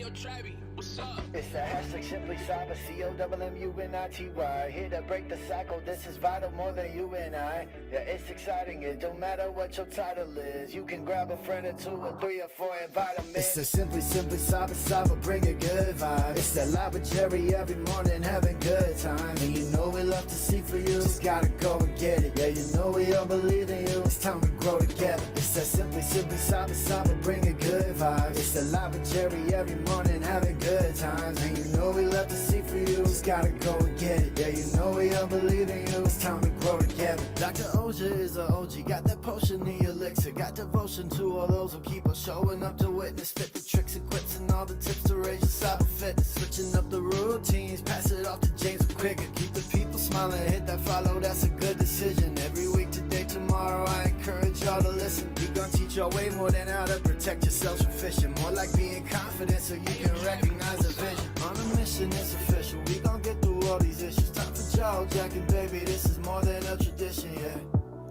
It's the hashtag Simply Cyber, COMMUNITY. Here to break the cycle, this is vital more than you and I. Yeah, it's exciting, it don't matter what your title is. You can grab a friend or two or three or four, invite them in. It's the Simply Cyber, bring a good vibe. It's the live with Jerry every morning, having good time. And you know we love to see for you, just gotta go and get it. Yeah, you know we all believe in you, it's time to grow together. It's the Simply Cyber, bring a good vibe. It's the live with Jerry every morning, having good times. And you know we love to see for you, just gotta go and get it. Yeah, you know we all believe in you, it's time to grow together. Dr. Auger is a OG, got that potion, the elixir. Got devotion to all those who keep on showing up to witness. Fit the tricks and quips and all the tips to raise your cyber fitness. Switching up the routines, pass it off to James McQuiggan. Keep the people smiling, hit that follow, that's a good decision. Every week, today, tomorrow, I encourage y'all to listen. We gon' teach y'all way more than how to protect yourselves from phishing. More like being confident so you can recognize a vision. On a mission, it's official, we gon' get through all these issues. Time for jaw jacking, baby, this is more than a tradition, yeah.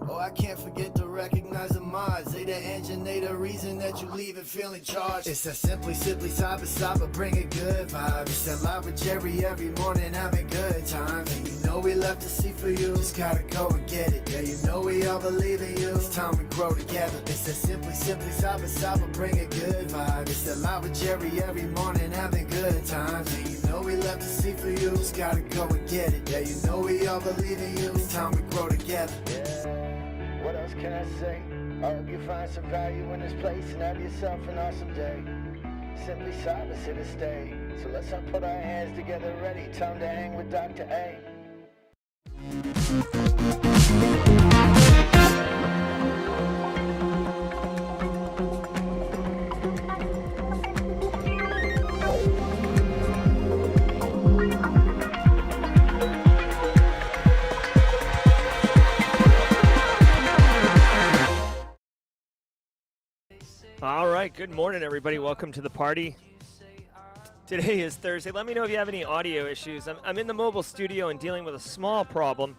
Oh, I can't forget to recognize the mods. They the engine, they the reason that you leave it feeling charged. It's that Simply Cyber, bring a good vibe. It's that live with Jerry every morning, having good times. And you know we love to see for you, just gotta go and get it. Yeah, you know we all believe in you, it's time to grow together. It's that Simply Cyber, bring a good vibe. It's that live with Jerry every morning, having good times. And you know we love to see for you, just gotta go and get it. Yeah, you know we all believe in you, it's time to grow together. Yeah. What else can I say? I hope you find some value in this place and have yourself an awesome day. Simply Cyber's here to stay. So let's all put our hands together ready. Time to hang with Dr. A. All right, good morning, everybody. Welcome to the party. Today is Thursday. Let me know if you have any audio issues. I'm in the mobile studio and dealing with a small problem.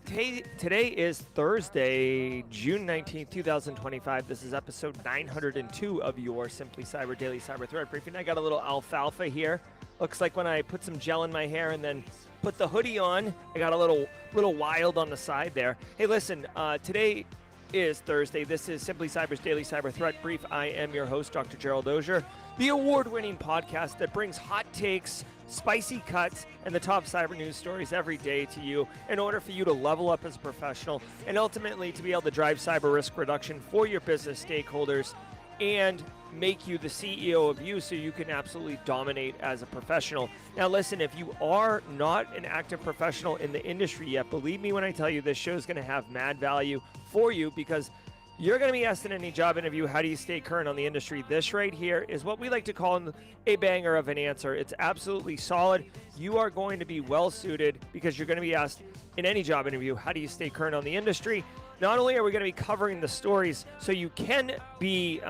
Today is Thursday, June 19th, 2025. This is episode 902 of your Simply Cyber Daily Cyber Threat Briefing. I got a little alfalfa here. Looks like when I put some gel in my hair and then put the hoodie on, I got a little wild on the side there. Hey, listen, today is Thursday. This is Simply Cyber's Daily Cyber Threat Brief. I am your host, Dr. Gerald Auger, the award-winning podcast that brings hot takes, spicy cuts, and the top cyber news stories every day to you in order for you to level up as a professional and ultimately to be able to drive cyber risk reduction for your business stakeholders and make you the CEO of you so you can absolutely dominate as a professional. Now listen, if you are not an active professional in the industry yet, believe me when I tell you this show is going to have mad value for you because you're going to be asked in any job interview, how do you stay current on the industry? This right here is what we like to call a banger of an answer. It's absolutely solid. You are going to be well suited because you're going to be asked in any job interview, how do you stay current on the industry? Not only are we going to be covering the stories so you can be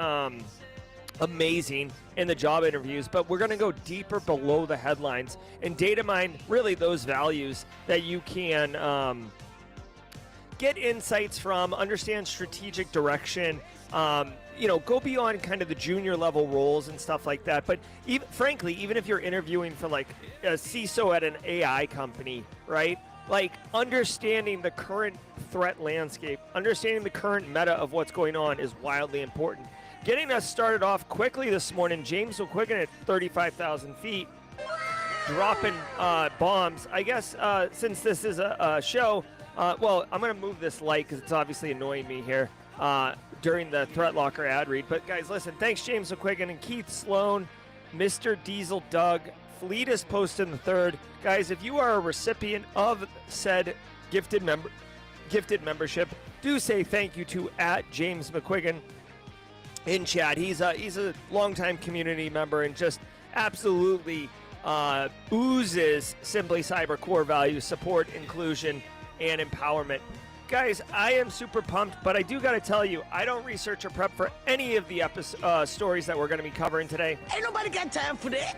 amazing in the job interviews, but we're going to go deeper below the headlines and data mine really those values that you can get insights from, understand strategic direction, go beyond kind of the junior level roles and stuff like that. But frankly, even if you're interviewing for like a CISO at an AI company, right? Like understanding the current threat landscape, understanding the current meta of what's going on is wildly important. Getting us started off quickly this morning, James McQuiggan at 35,000 feet, dropping bombs. I guess since this is a show, well, I'm going to move this light because it's obviously annoying me here during the Threat Locker ad read. But guys, listen, thanks James McQuiggan and Keith Sloan, Mr. Diesel Doug, Fleetus posted in the third. Guys, if you are a recipient of said gifted membership, do say thank you to @James McQuiggan in chat. He's a longtime community member and just absolutely oozes Simply Cyber core values, support, inclusion, and empowerment. Guys, I am super pumped, but I do got to tell you, I don't research or prep for any of the stories that we're going to be covering today. Ain't nobody got time for that.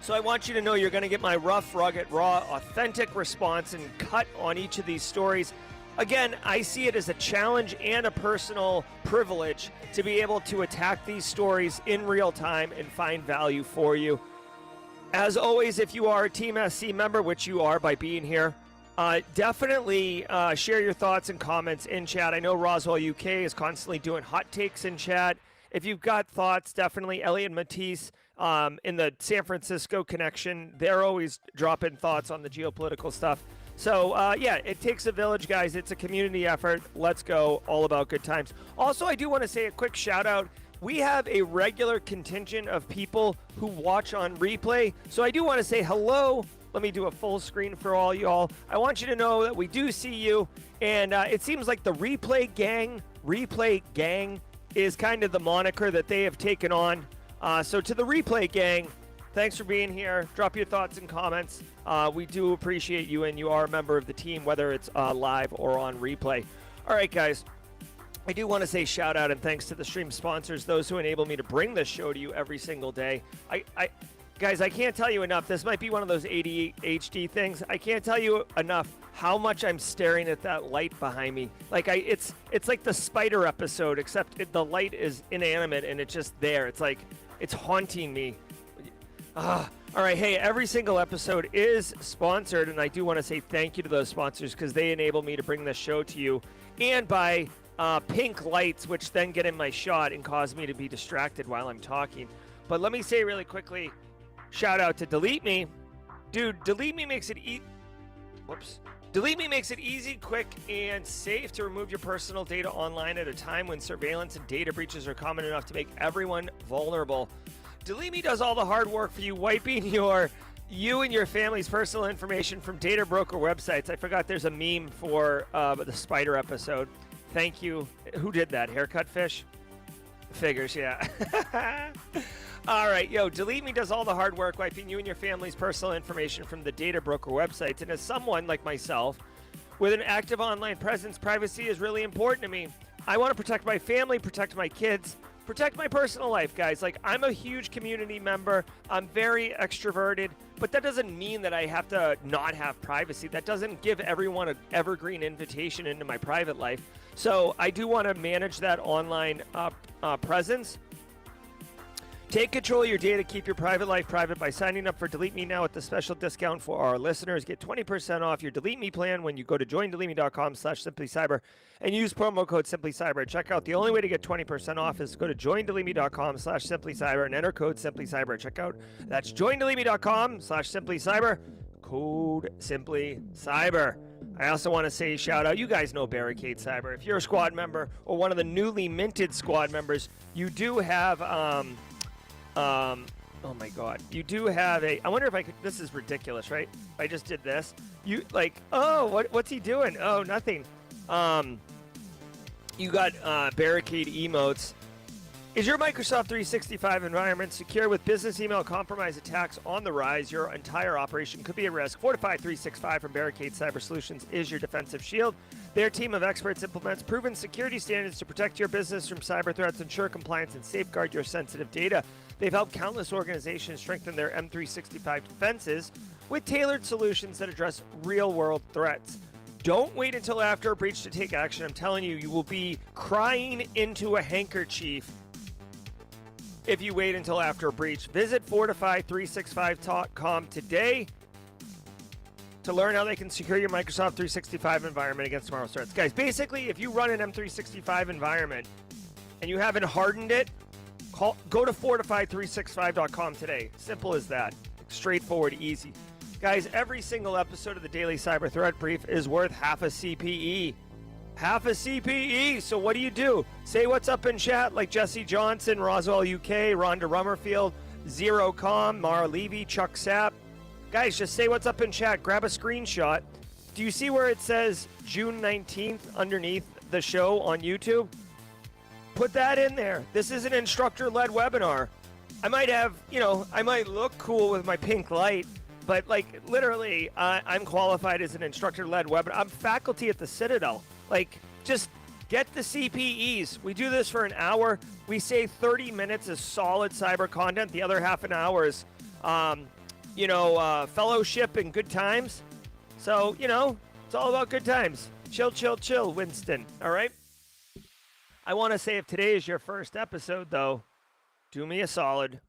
So I want you to know you're going to get my rough, rugged, raw, authentic response and cut on each of these stories. Again, I see it as a challenge and a personal privilege to be able to attack these stories in real time and find value for you. As always, if you are a Team SC member, which you are by being here, definitely share your thoughts and comments in chat. I know Roswell UK is constantly doing hot takes in chat. If you've got thoughts, definitely Elliot and Matisse in the San Francisco connection, they're always dropping thoughts on the geopolitical stuff. So, yeah, it takes a village, guys. It's a community effort. Let's go. All about good times. Also, I do want to say a quick shout out. We have a regular contingent of people who watch on replay. So I do want to say hello. Let me do a full screen for all y'all. I want you to know that we do see you. And it seems like the Replay Gang is kind of the moniker that they have taken on. So to the Replay Gang, thanks for being here. Drop your thoughts and comments. We do appreciate you, and you are a member of the team, whether it's live or on replay. All right, guys. I do want to say shout out and thanks to the stream sponsors, those who enable me to bring this show to you every single day. Guys, I can't tell you enough. This might be one of those ADHD things. I can't tell you enough how much I'm staring at that light behind me. Like it's like the spider episode, except the light is inanimate and it's just there. It's like it's haunting me. All right, hey, every single episode is sponsored, and I do want to say thank you to those sponsors because they enable me to bring this show to you, and by pink lights, which then get in my shot and cause me to be distracted while I'm talking. But let me say really quickly, shout out to Delete Me. Dude, Delete Me makes it Delete Me makes it easy, quick, and safe to remove your personal data online at a time when surveillance and data breaches are common enough to make everyone vulnerable. Delete Me does all the hard work for you, wiping you and your family's personal information from data broker websites. I forgot there's a meme for the spider episode. Thank you. Who did that? Haircut Fish? Figures, yeah. All right, Delete Me does all the hard work wiping you and your family's personal information from the data broker websites. And as someone like myself with an active online presence, privacy is really important to me. I want to protect my family, protect my kids, protect my personal life, guys. Like, I'm a huge community member. I'm very extroverted, but that doesn't mean that I have to not have privacy. That doesn't give everyone an evergreen invitation into my private life. So I do want to manage that online presence. Take control of your data. Keep your private life private by signing up for Delete Me now with the special discount for our listeners. Get 20% off your Delete Me plan when you go to joindeleteme.com/simplycyber and use promo code simplycyber at checkout. The only way to get 20% off is to go to joindeleteme.com/simplycyber and enter code simplycyber at checkout. That's joindeleteme.com/simplycyber, code simplycyber. I also want to say shout out, you guys know Barricade Cyber. If you're a squad member or one of the newly minted squad members, you do have oh my god, you do have I wonder if I could, this is ridiculous, right? I just did this. You like, oh, what's he doing? Oh, nothing. You got Barricade emotes. Is your Microsoft 365 environment secure? With business email compromise attacks on the rise, your entire operation could be at risk. Fortify 365 from Barricade Cyber Solutions is your defensive shield. Their team of experts implements proven security standards to protect your business from cyber threats, ensure compliance, and safeguard your sensitive data. They've helped countless organizations strengthen their M365 defenses with tailored solutions that address real-world threats. Don't wait until after a breach to take action. I'm telling you, you will be crying into a handkerchief if you wait until after a breach. Visit fortify365.com today to learn how they can secure your Microsoft 365 environment against tomorrow's threats. Guys, basically, if you run an M365 environment and you haven't hardened it, go to fortify365.com today. Simple as that. Straightforward, easy. Guys, every single episode of the Daily Cyber Threat Brief is worth half a CPE. Half a CPE. So what do? Say what's up in chat like Jesse Johnson, Roswell UK, Rhonda Rummerfield, Zero Com, Mara Levy, Chuck Sapp. Guys, just say what's up in chat. Grab a screenshot. Do you see where it says June 19th underneath the show on YouTube? Put that in there. This is an instructor-led webinar. I might have, I might look cool with my pink light, but like literally, I'm qualified as an instructor-led webinar. I'm faculty at the Citadel. Like, just get the CPEs. We do this for an hour. We say 30 minutes is solid cyber content. The other half an hour is, fellowship and good times. So, it's all about good times. Chill, Winston. All right. I want to say if today is your first episode, though, do me a solid.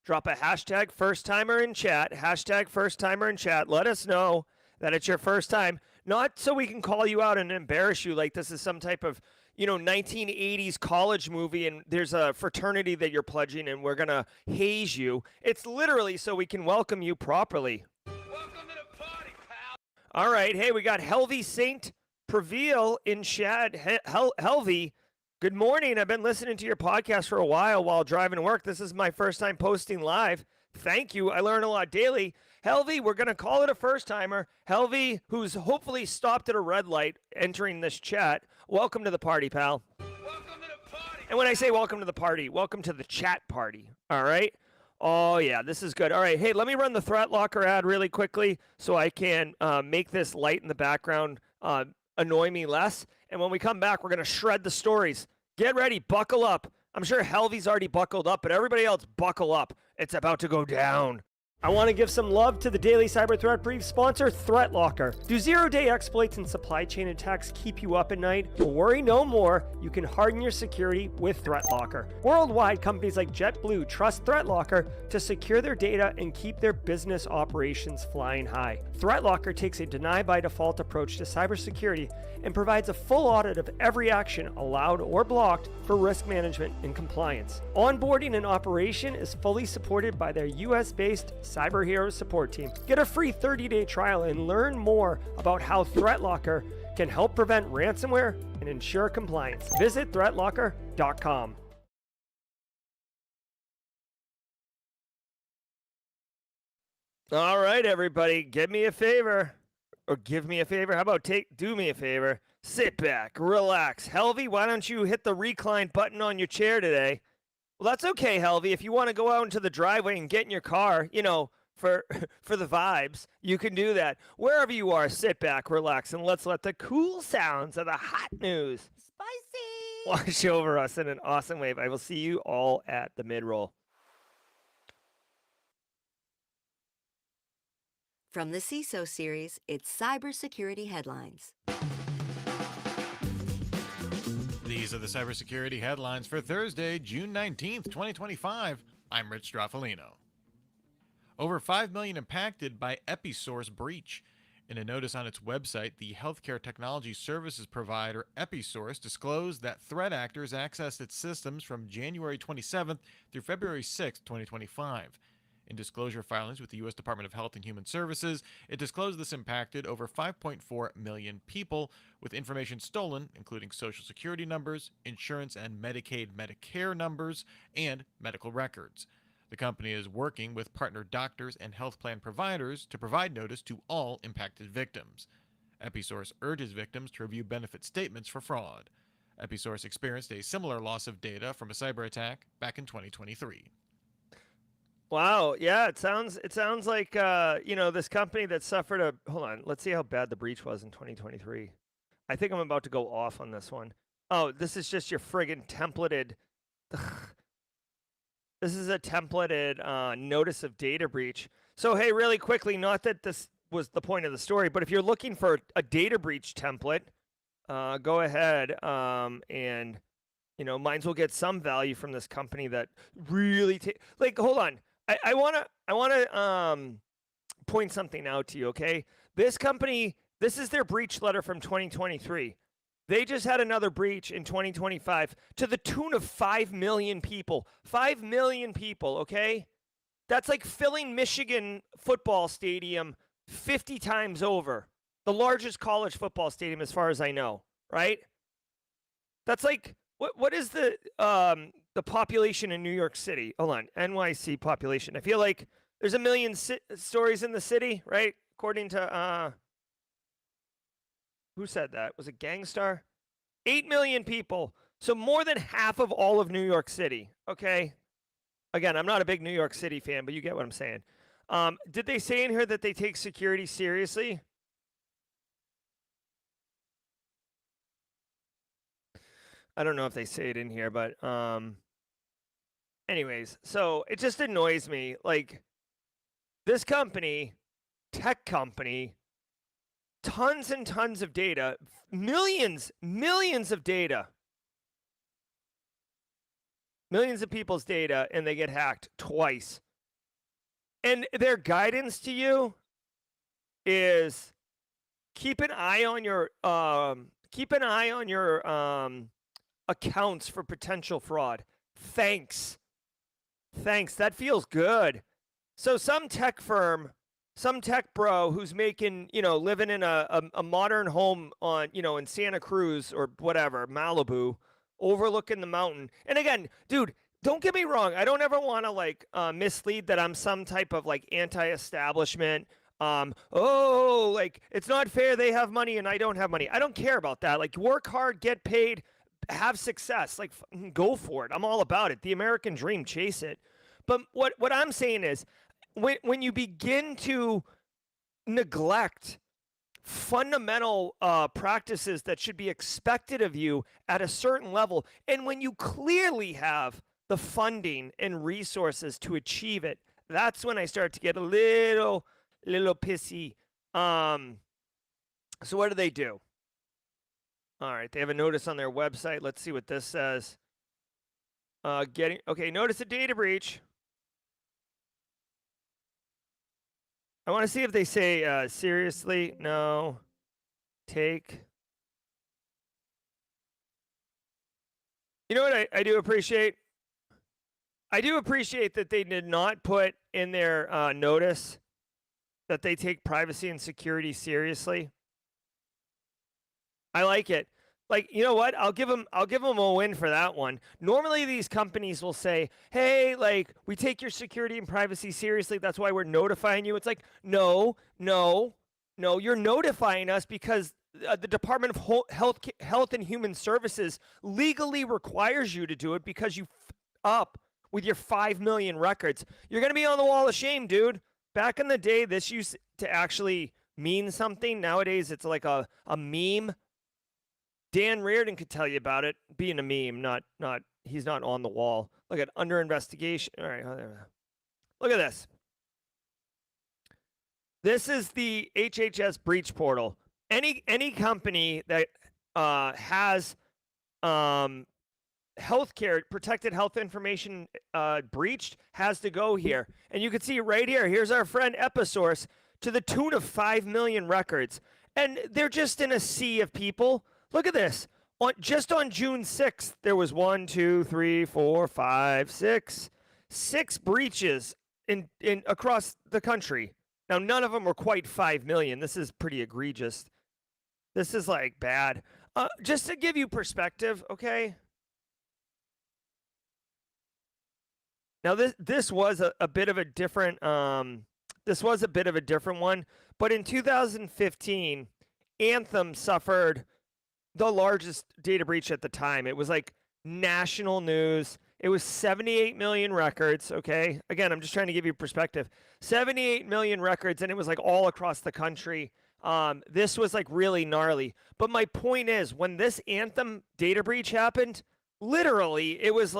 Drop a hashtag first timer in chat. Hashtag first timer in chat. Let us know that it's your first time. Not so we can call you out and embarrass you like this is some type of, 1980s college movie and there's a fraternity that you're pledging and we're going to haze you. It's literally so we can welcome you properly. Welcome to the party, pal. All right. Hey, we got Helvy Saint Prevail in chat. Helvy, good morning. I've been listening to your podcast for a while driving to work. This is my first time posting live. Thank you. I learn a lot daily. Helvy, we're going to call it a first timer. Helvy, who's hopefully stopped at a red light entering this chat. Welcome to the party, pal. Welcome to the party. And when I say welcome to the party, welcome to the chat party. All right. Oh, yeah, this is good. All right. Hey, let me run the Threat Locker ad really quickly so I can make this light in the background annoy me less. And when we come back, we're going to shred the stories. Get ready. Buckle up. I'm sure Helvy's already buckled up, but everybody else buckle up. It's about to go down. I want to give some love to the daily cyber threat brief sponsor, Threat Locker. Do zero-day exploits and supply chain attacks keep you up at night? Well, worry no more. You can harden your security with Threat Locker. Worldwide, companies like JetBlue trust Threat Locker to secure their data and keep their business operations flying high. Threat Locker takes a deny-by-default approach to cybersecurity and provides a full audit of every action allowed or blocked for risk management and compliance. Onboarding and operation is fully supported by their US-based Cyber Heroes support team. Get a free 30-day trial and learn more about how Threat Locker can help prevent ransomware and ensure compliance. Visit threatlocker.com. All right, everybody, give me a favor. Or give me a favor. How about do me a favor? Sit back, relax. Helvy, why don't you hit the recline button on your chair today? Well, that's okay, Helvy. If you want to go out into the driveway and get in your car, for the vibes, you can do that. Wherever you are, sit back, relax, and let's let the cool sounds of the hot news Spicy! wash over us in an awesome wave. I will see you all at the mid-roll. From the CISO series, it's cybersecurity headlines. These are the cybersecurity headlines for Thursday, June 19th, 2025. I'm Rich Straffolino. Over 5 million impacted by Episource breach. In a notice on its website, the healthcare technology services provider Episource disclosed that threat actors accessed its systems from January 27th through February 6th, 2025. In disclosure filings with the U.S. Department of Health and Human Services, it disclosed this impacted over 5.4 million people with information stolen, including social security numbers, insurance and Medicaid/Medicare numbers, and medical records. The company is working with partner doctors and health plan providers to provide notice to all impacted victims. Episource urges victims to review benefit statements for fraud. Episource experienced a similar loss of data from a cyber attack back in 2023. Wow, yeah, it sounds like this company that suffered hold on, let's see how bad the breach was in 2023. I think I'm about to go off on this one. Oh, this is just your friggin' templated this is a templated notice of data breach. So hey, really quickly, not that this was the point of the story, but if you're looking for a data breach template, go ahead and mines will get some value from this company that really hold on. I wanna point something out to you, okay? This company, this is their breach letter from 2023. They just had another breach in 2025 to the tune of 5 million people. 5 million people, okay? That's like filling Michigan football stadium 50 times over. The largest college football stadium as far as I know, right? That's like what is the population in New York City? Hold on, NYC population. I feel like there's a million stories in the city, right? According to who said that? Was it Gangstar? 8 million people. So more than half of all of New York City. Okay. Again, I'm not a big New York City fan, but you get what I'm saying. Did they say in here that they take security seriously? I don't know if they say it in here, but anyways, so it just annoys me. Like, this company, tech company, tons and tons of data, millions of data, millions of people's data, and they get hacked twice. And their guidance to you is keep an eye on your accounts for potential fraud. Thanks. That feels good. So some tech firm, some tech bro who's making, living in a modern home on, in Santa Cruz or whatever, Malibu, overlooking the mountain. And again, dude, don't get me wrong. I don't ever want to mislead that I'm some type of anti-establishment. It's not fair they have money and I don't have money. I don't care about that. Work hard, get paid, have success. Go for it. I'm all about it. The American dream, chase it. But what I'm saying is when you begin to neglect fundamental practices that should be expected of you at a certain level, and when you clearly have the funding and resources to achieve it, that's when I start to get a little pissy. So what do? All right, they have a notice on their website. Let's see what this says. Notice a data breach. I want to see if they say seriously. No. Take. You know what I do appreciate? I do appreciate that they did not put in their notice that they take privacy and security seriously. I like it. You know what? I'll give them a win for that one. Normally these companies will say, "Hey, we take your security and privacy seriously. That's why we're notifying you." It's no, you're notifying us because the Department of Health and Human Services legally requires you to do it because you up with your 5 million records. You're going to be on the wall of shame, dude. Back in the day, this used to actually mean something. Nowadays, it's like a meme. Dan Reardon could tell you about it, being a meme, not he's not on the wall. Look at under investigation. All right, look at this. This is the HHS breach portal. Any company that has healthcare, protected health information breached has to go here. And you can see right here, here's our friend Episource to the tune of 5 million records. And they're just in a sea of people. Look at this. Just on June 6th, there was 6 breaches in across the country. Now, none of them were quite 5 million. This is pretty egregious. This is bad. Just to give you perspective, okay? Now this was a bit of a different one, but in 2015, Anthem suffered the largest data breach at the time. It was national news. It was 78 million records, okay? Again, I'm just trying to give you perspective. 78 million records, and it was all across the country. This was really gnarly. But my point is, when this Anthem data breach happened, literally it was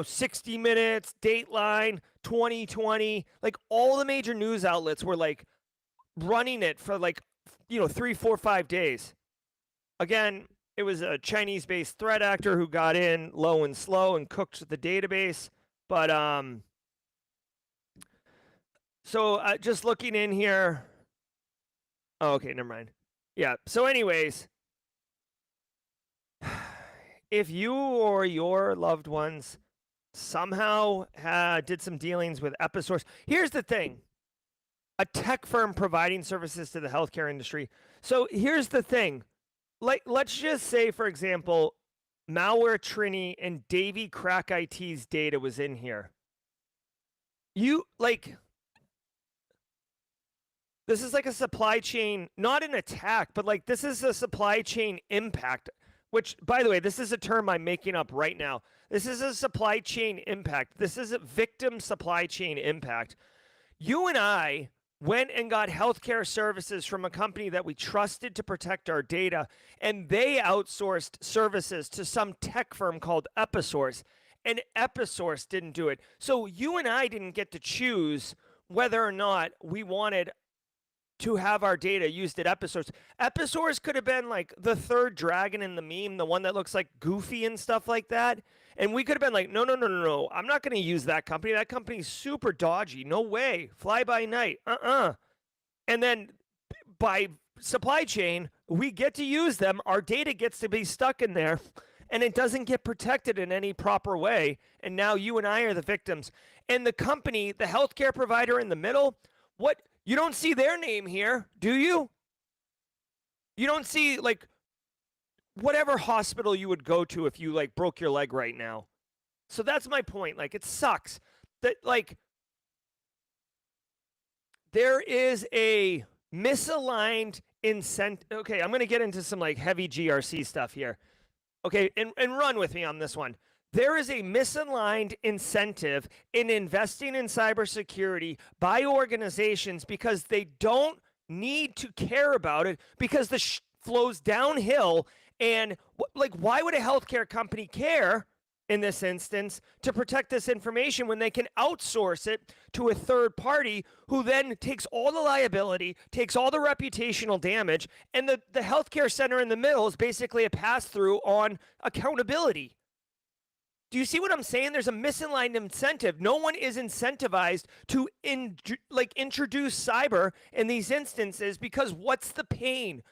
60 Minutes, Dateline, 2020, all the major news outlets were running it for 3, 4, 5 days. Again, it was a Chinese-based threat actor who got in low and slow and cooked the database. But so just looking in here. Oh, okay, never mind. Yeah. So, anyways, if you or your loved ones somehow did some dealings with Episource, here's the thing: a tech firm providing services to the healthcare industry. So here's the thing. Let's just say, for example, Malware Trini and Davy Crack IT's data was in here. This is a supply chain, not an attack, but this is a supply chain impact, which, by the way, this is a term I'm making up right now. This is a supply chain impact. This is a victim supply chain impact. You and I went and got healthcare services from a company that we trusted to protect our data, and they outsourced services to some tech firm called Episource, and Episource didn't do it. So you and I didn't get to choose whether or not we wanted to have our data used at Episource. Episource could have been like the third dragon in the meme, the one that looks like Goofy and stuff like that. And we could have been like, no, no, no, no, no. I'm not going to use that company. That company's super dodgy. No way. Fly by night. And then by supply chain, we get to use them. Our data gets to be stuck in there, and it doesn't get protected in any proper way. And now you and I are the victims. And the company, the healthcare provider in the middle, what? You don't see their name here, do you? You don't see, like, whatever hospital you would go to if you, like, broke your leg right now. So that's my point. Like, it sucks that, like, there is a misaligned incentive. Okay, I'm going to get into some, like, heavy GRC stuff here. Okay, and run with me on this one. There is a misaligned incentive in investing in cybersecurity by organizations because they don't need to care about it because the flows downhill. And like, why would a healthcare company care in this instance to protect this information when they can outsource it to a third party who then takes all the liability, takes all the reputational damage, and the healthcare center in the middle is basically a pass-through on accountability. Do you see what I'm saying? There's a misaligned incentive. No one is incentivized to introduce cyber in these instances because what's the pain?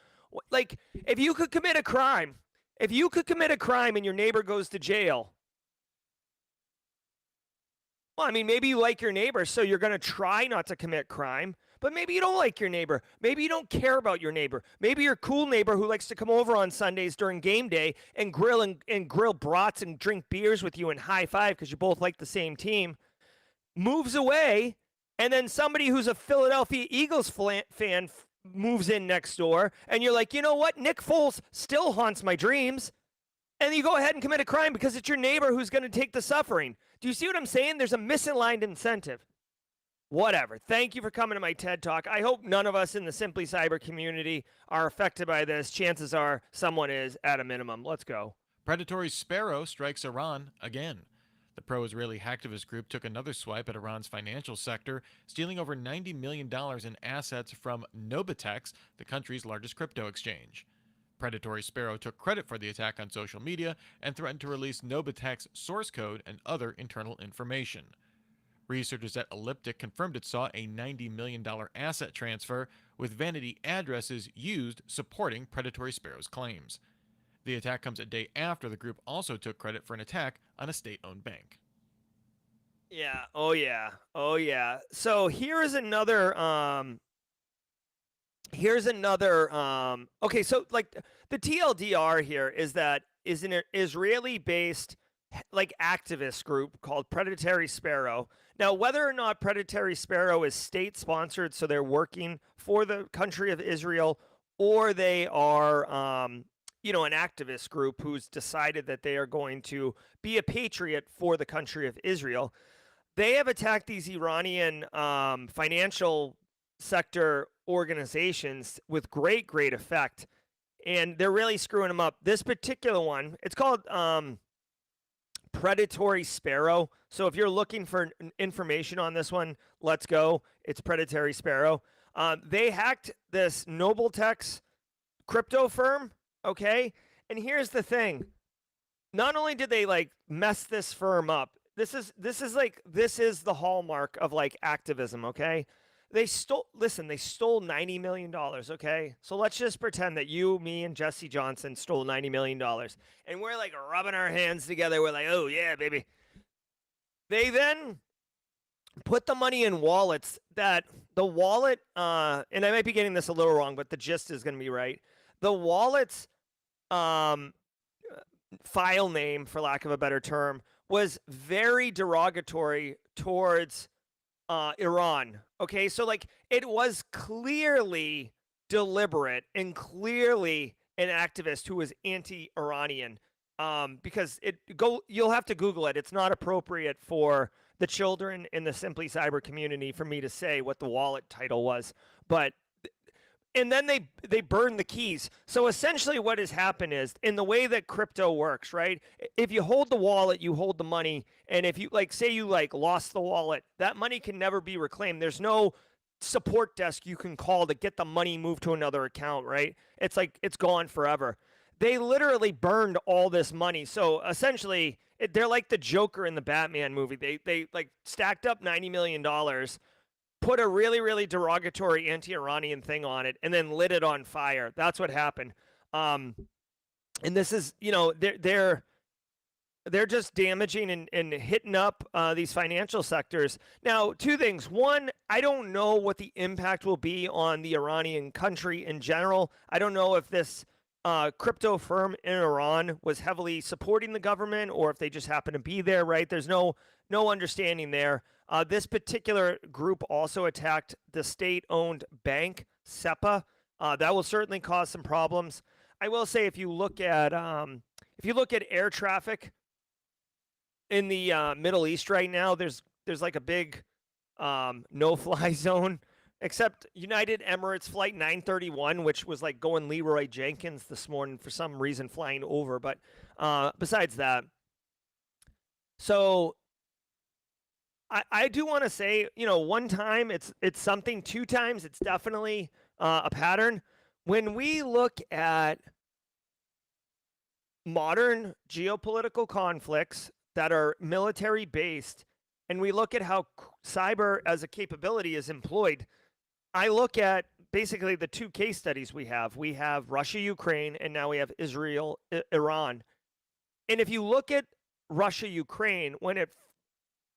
Like, if you could commit a crime, and your neighbor goes to jail, well, I mean, maybe you like your neighbor, so you're going to try not to commit crime. But maybe you don't like your neighbor. Maybe you don't care about your neighbor. Maybe your cool neighbor who likes to come over on Sundays during game day and grill brats and drink beers with you and high five because you both like the same team, moves away, and then somebody who's a Philadelphia Eagles fan moves in next door, and you're like, you know what? Nick Foles still haunts my dreams. And you go ahead and commit a crime because it's your neighbor who's going to take the suffering. Do you see what I'm saying? There's a misaligned incentive. Whatever. Thank you for coming to my TED Talk. I hope none of us in the Simply Cyber community are affected by this. Chances are someone is at a minimum. Let's go. Predatory Sparrow strikes Iran again. The pro-Israeli hacktivist group took another swipe at Iran's financial sector, stealing over $90 million in assets from Nobitex, the country's largest crypto exchange. Predatory Sparrow took credit for the attack on social media and threatened to release Nobitex's source code and other internal information. Researchers at Elliptic confirmed it saw a $90 million asset transfer with vanity addresses used supporting Predatory Sparrow's claims. The attack comes a day after the group also took credit for an attack on a state-owned bank. Yeah. Oh, yeah. Oh, yeah. So here's another okay, so like the TLDR here is that is an Israeli-based like activist group called Predatory Sparrow. Now, whether or not Predatory Sparrow is state-sponsored, so they're working for the country of Israel, or they are, an activist group who's decided that they are going to be a patriot for the country of Israel, they have attacked these Iranian financial sector organizations with great effect, and they're really screwing them up. This particular one, it's called Predatory Sparrow. So if you're looking for information on this one, let's go. It's Predatory Sparrow. They hacked this Nobitex crypto firm, okay? And here's the thing. Not only did they like mess this firm up, this is the hallmark of like activism, okay? They stole $90 million, okay? So let's just pretend that you, me, and Jesse Johnson stole $90 million. And we're like rubbing our hands together. We're like, oh, yeah, baby. They then put the money in wallets that the wallet, and I might be getting this a little wrong, but the gist is going to be right. The wallet's file name, for lack of a better term, was very derogatory towards Iran. Okay, so like it was clearly deliberate and clearly an activist who was anti-Iranian. Because you'll have to Google it. It's not appropriate for the children in the Simply Cyber community for me to say what the wallet title was. And then they burned the keys. So essentially what has happened is, in the way that crypto works, right? If you hold the wallet, you hold the money. And if you say you lost the wallet, that money can never be reclaimed. There's no support desk you can call to get the money moved to another account, right? It's like it's gone forever. They literally burned all this money. So essentially, they're like the Joker in the Batman movie. They like stacked up $90 million, put a really, really derogatory anti-Iranian thing on it, and then lit it on fire. That's what happened. And this is, they're just damaging and hitting up these financial sectors. Now, two things. One, I don't know what the impact will be on the Iranian country in general. I don't know if this crypto firm in Iran was heavily supporting the government or if they just happen to be there, right? There's no understanding there. This particular group also attacked the state-owned bank, SEPA. That will certainly cause some problems. I will say, if you look at air traffic in the Middle East right now, there's like a big no-fly zone, except United Emirates Flight 931, which was like going Leroy Jenkins this morning for some reason, flying over. But besides that, so I do want to say, one time it's something, two times it's definitely a pattern. When we look at modern geopolitical conflicts that are military based, and we look at how cyber as a capability is employed, I look at basically the two case studies we have. We have Russia, Ukraine, and now we have Israel, Iran. And if you look at Russia, Ukraine,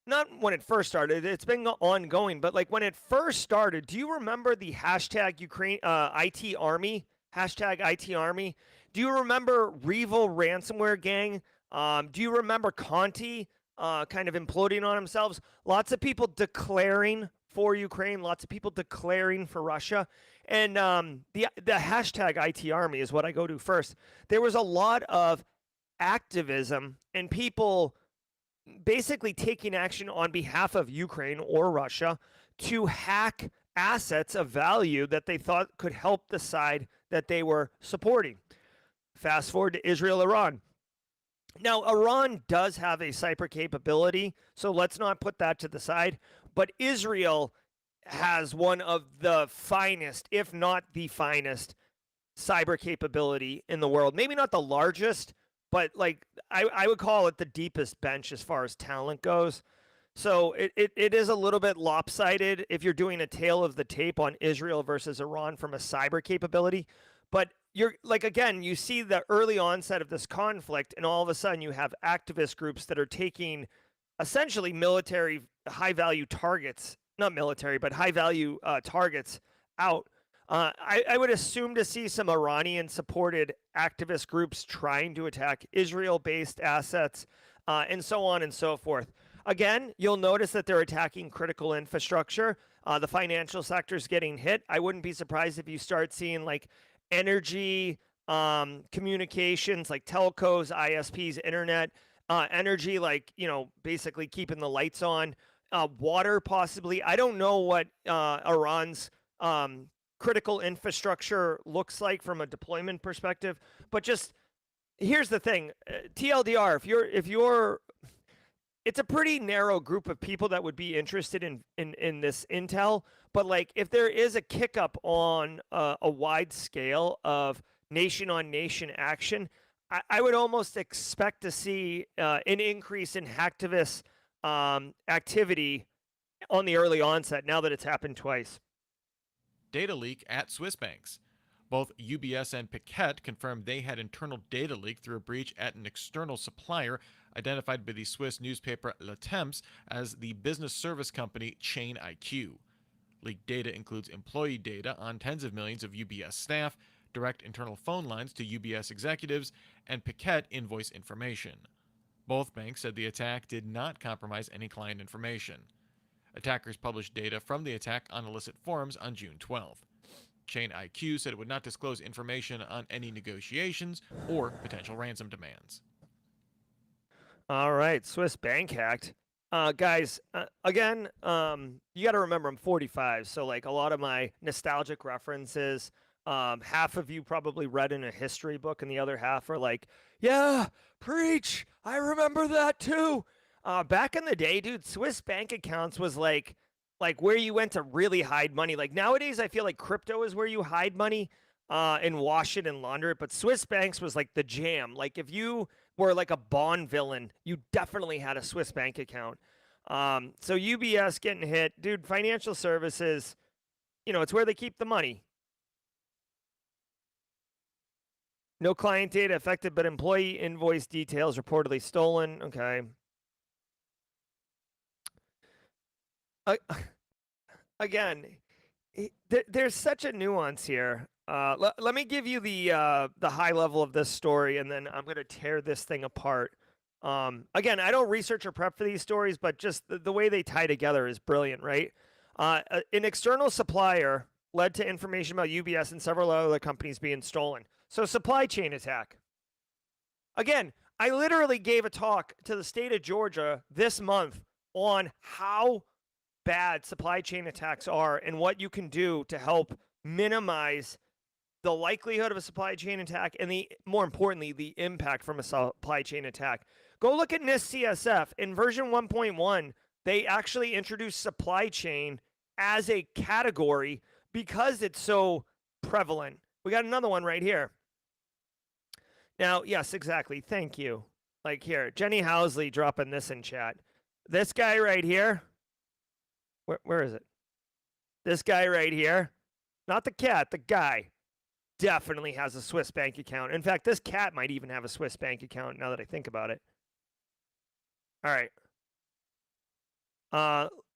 not when it first started, it's been ongoing, but like when it first started, do you remember the hashtag Ukraine IT Army? Hashtag IT Army? Do you remember Revil ransomware gang? Do you remember Conti kind of imploding on themselves? Lots of people declaring for Ukraine, lots of people declaring for Russia. And the hashtag IT Army is what I go to first. There was a lot of activism and people basically taking action on behalf of Ukraine or Russia to hack assets of value that they thought could help the side that they were supporting. Fast forward to Israel, Iran. Now, Iran does have a cyber capability, so let's not put that to the side. But Israel has one of the finest, if not the finest, cyber capability in the world. Maybe not the largest, but like I would call it the deepest bench as far as talent goes. So it is a little bit lopsided if you're doing a tale of the tape on Israel versus Iran from a cyber capability. But you're like, again, you see the early onset of this conflict, and all of a sudden you have activist groups that are taking essentially military high value targets, not military, but high value targets out. I would assume to see some Iranian supported activist groups trying to attack Israel based assets and so on and so forth. Again, you'll notice that they're attacking critical infrastructure. The financial sector is getting hit. I wouldn't be surprised if you start seeing like energy, communications, like telcos, ISPs, internet, energy, like, basically keeping the lights on, water possibly. I don't know what Iran's critical infrastructure looks like from a deployment perspective, but just here's the thing, TLDR, if you're it's a pretty narrow group of people that would be interested in this intel. But like, if there is a kick up on a wide scale of nation on nation action, I would almost expect to see an increase in hacktivist activity on the early onset now that it's happened twice. Data leak at Swiss banks. Both UBS and Piquet confirmed they had internal data leak through a breach at an external supplier identified by the Swiss newspaper Le Temps as the business service company Chain IQ. Leaked data includes employee data on tens of millions of UBS staff, direct internal phone lines to UBS executives, and Piquet invoice information. Both banks said the attack did not compromise any client information. Attackers published data from the attack on illicit forums on June 12th. Chain IQ said it would not disclose information on any negotiations or potential ransom demands. All right, Swiss bank hacked. Guys, again, you got to remember I'm 45, so like a lot of my nostalgic references, half of you probably read in a history book, and the other half are like, yeah, preach, I remember that too. Back in the day, dude, Swiss bank accounts was like like where you went to really hide money. Like nowadays, I feel like crypto is where you hide money and wash it and launder it. But Swiss banks was like the jam. Like if you were like a Bond villain, you definitely had a Swiss bank account. So UBS getting hit, dude. Financial services, it's where they keep the money. No client data affected, but employee invoice details reportedly stolen. Okay. Again, there's such a nuance here. Let me give you the high level of this story, and then I'm going to tear this thing apart. Again, I don't research or prep for these stories, but just the way they tie together is brilliant, right? An external supplier led to information about UBS and several other companies being stolen. So supply chain attack. Again, I literally gave a talk to the state of Georgia this month on how bad supply chain attacks are and what you can do to help minimize the likelihood of a supply chain attack and more importantly, the impact from a supply chain attack. Go look at NIST CSF. In version 1.1, they actually introduced supply chain as a category because it's so prevalent. We got another one right here. Now, yes, exactly. Thank you. Like here, Jenny Housley dropping this in chat. This guy right here. Where is it? This guy right here. Not the cat, the guy. Definitely has a Swiss bank account. In fact, this cat might even have a Swiss bank account now that I think about it. All right.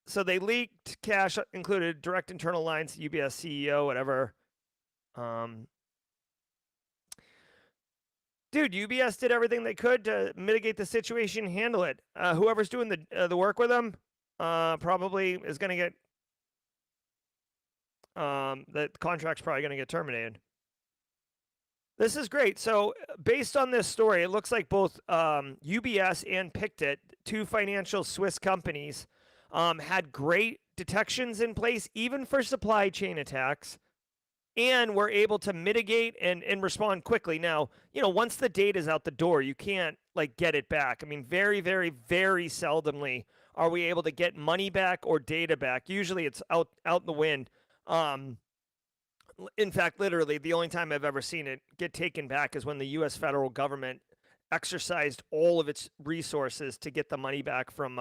So they leaked cash included direct internal lines, UBS CEO, whatever. Dude, UBS did everything they could to mitigate the situation, handle it. Whoever's doing the work with them probably is going to get the contract's probably going to get terminated. This is great. So based on this story, it looks like both UBS and Pictet, two financial Swiss companies, had great detections in place, even for supply chain attacks, and were able to mitigate and respond quickly. Now, once the data is out the door, you can't get it back. I mean, very, very, very seldomly are we able to get money back or data back. Usually it's out in the wind. In fact, literally, the only time I've ever seen it get taken back is when the U.S. federal government exercised all of its resources to get the money back from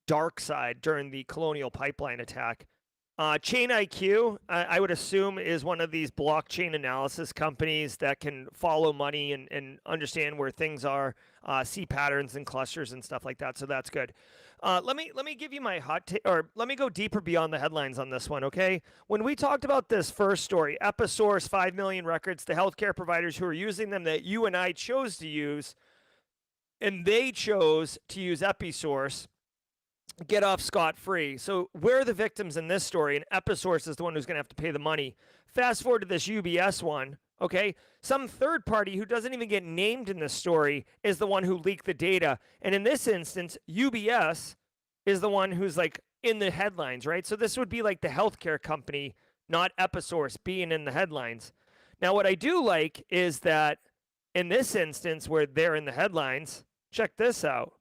DarkSide during the Colonial Pipeline attack. Chain IQ, I would assume, is one of these blockchain analysis companies that can follow money and understand where things are, see patterns and clusters and stuff like that. So that's good. Let me give you my hot take, or let me go deeper beyond the headlines on this one, okay? When we talked about this first story, Episource, 5 million records, the healthcare providers who are using them that you and I chose to use, and they chose to use Episource, get off scot-free. So we're the victims in this story, and Episource is the one who's going to have to pay the money. Fast forward to this UBS one, okay? Some third party who doesn't even get named in this story is the one who leaked the data. And in this instance, UBS is the one who's in the headlines, right? So this would be like the healthcare company, not Episource, being in the headlines. Now, what I do like is that in this instance where they're in the headlines, check this out.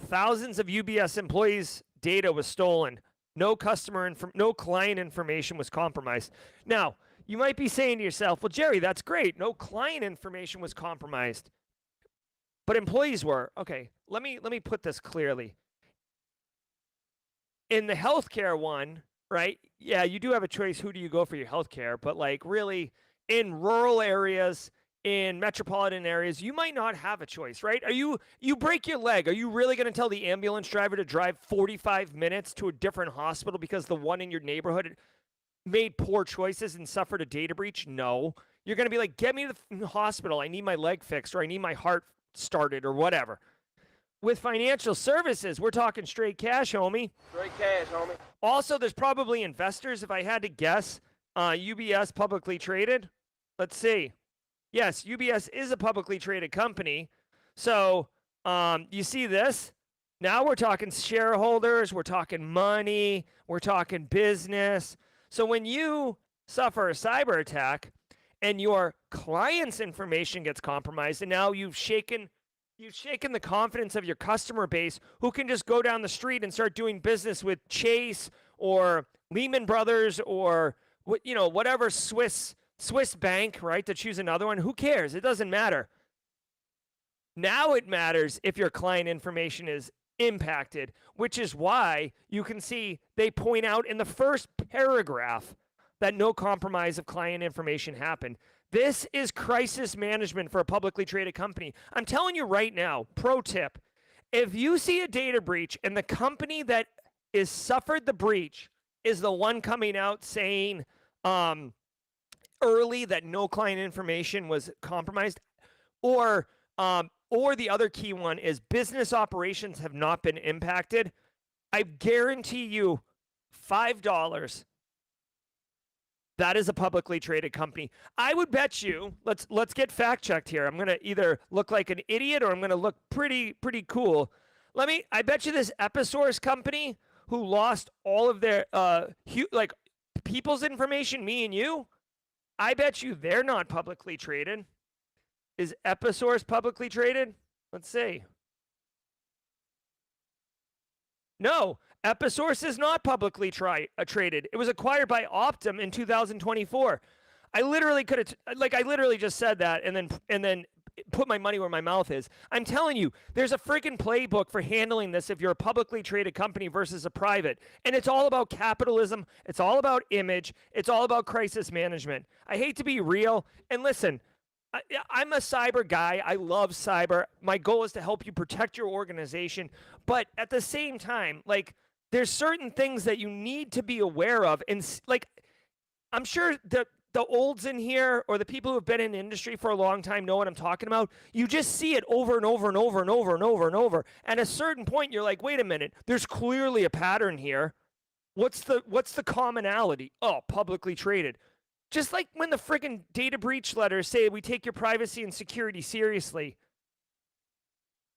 Thousands of UBS employees' data was stolen. No client information was compromised. Now, you might be saying to yourself, well, Jerry, that's great. No client information was compromised, but employees were. Okay, let me put this clearly. In the healthcare one, right? Yeah, you do have a choice. Who do you go for your healthcare? But really, in rural areas, in metropolitan areas, you might not have a choice, right? You break your leg. Are you really going to tell the ambulance driver to drive 45 minutes to a different hospital because the one in your neighborhood made poor choices and suffered a data breach? No. You're going to be like, get me to the hospital. I need my leg fixed, or I need my heart started, or whatever. With financial services, we're talking straight cash, homie. Straight cash, homie. Also, there's probably investors. If I had to guess, UBS publicly traded. Let's see. Yes, UBS is a publicly traded company. So you see this? Now we're talking shareholders, we're talking money, we're talking business. So when you suffer a cyber attack and your client's information gets compromised, and now you've shaken You've shaken the confidence of your customer base who can just go down the street and start doing business with Chase or Lehman Brothers or whatever Swiss bank, right? To choose another one. Who cares? It doesn't matter. Now it matters if your client information is impacted, which is why you can see they point out in the first paragraph that no compromise of client information happened. This is crisis management for a publicly traded company. I'm telling you right now, pro tip, if you see a data breach and the company that is suffered the breach is the one coming out saying early that no client information was compromised, or the other key one is business operations have not been impacted, I guarantee you $5 that is a publicly traded company. I would bet you, let's get fact checked here. I'm going to either look like an idiot or I'm going to look pretty cool. I bet you this Episource company who lost all of their people's information, me and you, I bet you they're not publicly traded. Is Episource publicly traded? Let's see. No, Episource is not publicly traded. It was acquired by Optum in 2024. I literally just said that and then put my money where my mouth is. I'm telling you, there's a freaking playbook for handling this if you're a publicly traded company versus a private. And it's all about capitalism. It's all about image. It's all about crisis management. I hate to be real. And listen, I'm a cyber guy. I love cyber. My goal is to help you protect your organization. But at the same time, there's certain things that you need to be aware of. And I'm sure the olds in here or the people who have been in the industry for a long time know what I'm talking about. You just see it over and over and over and over and over and over. At a certain point, you're like, wait a minute, there's clearly a pattern here. What's the commonality? Oh, publicly traded. Just like when the friggin' data breach letters say we take your privacy and security seriously.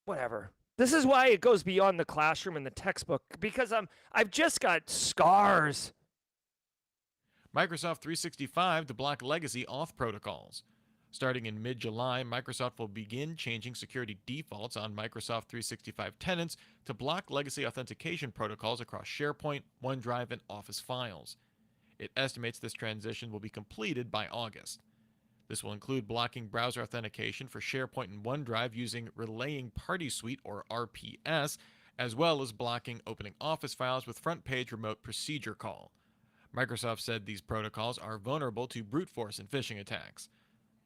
Whatever. This is why it goes beyond the classroom and the textbook, because I've just got scars. Microsoft 365 to block legacy auth protocols. Starting in mid-July, Microsoft will begin changing security defaults on Microsoft 365 tenants to block legacy authentication protocols across SharePoint, OneDrive, and Office files. It estimates this transition will be completed by August. This will include blocking browser authentication for SharePoint and OneDrive using Relaying Party Suite, or RPS, as well as blocking opening Office files with front-page remote procedure call. Microsoft said these protocols are vulnerable to brute force and phishing attacks.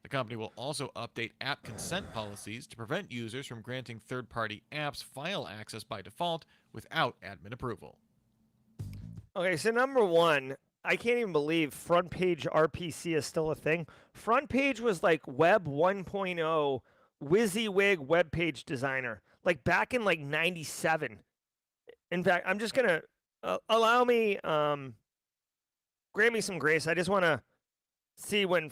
The company will also update app consent policies to prevent users from granting third-party apps file access by default without admin approval. Okay, so number one, I can't even believe front page RPC is still a thing. Front page was like Web 1.0 WYSIWYG web page designer, like back in 97. In fact, I'm just going to allow me, grant me some grace. I just want to see when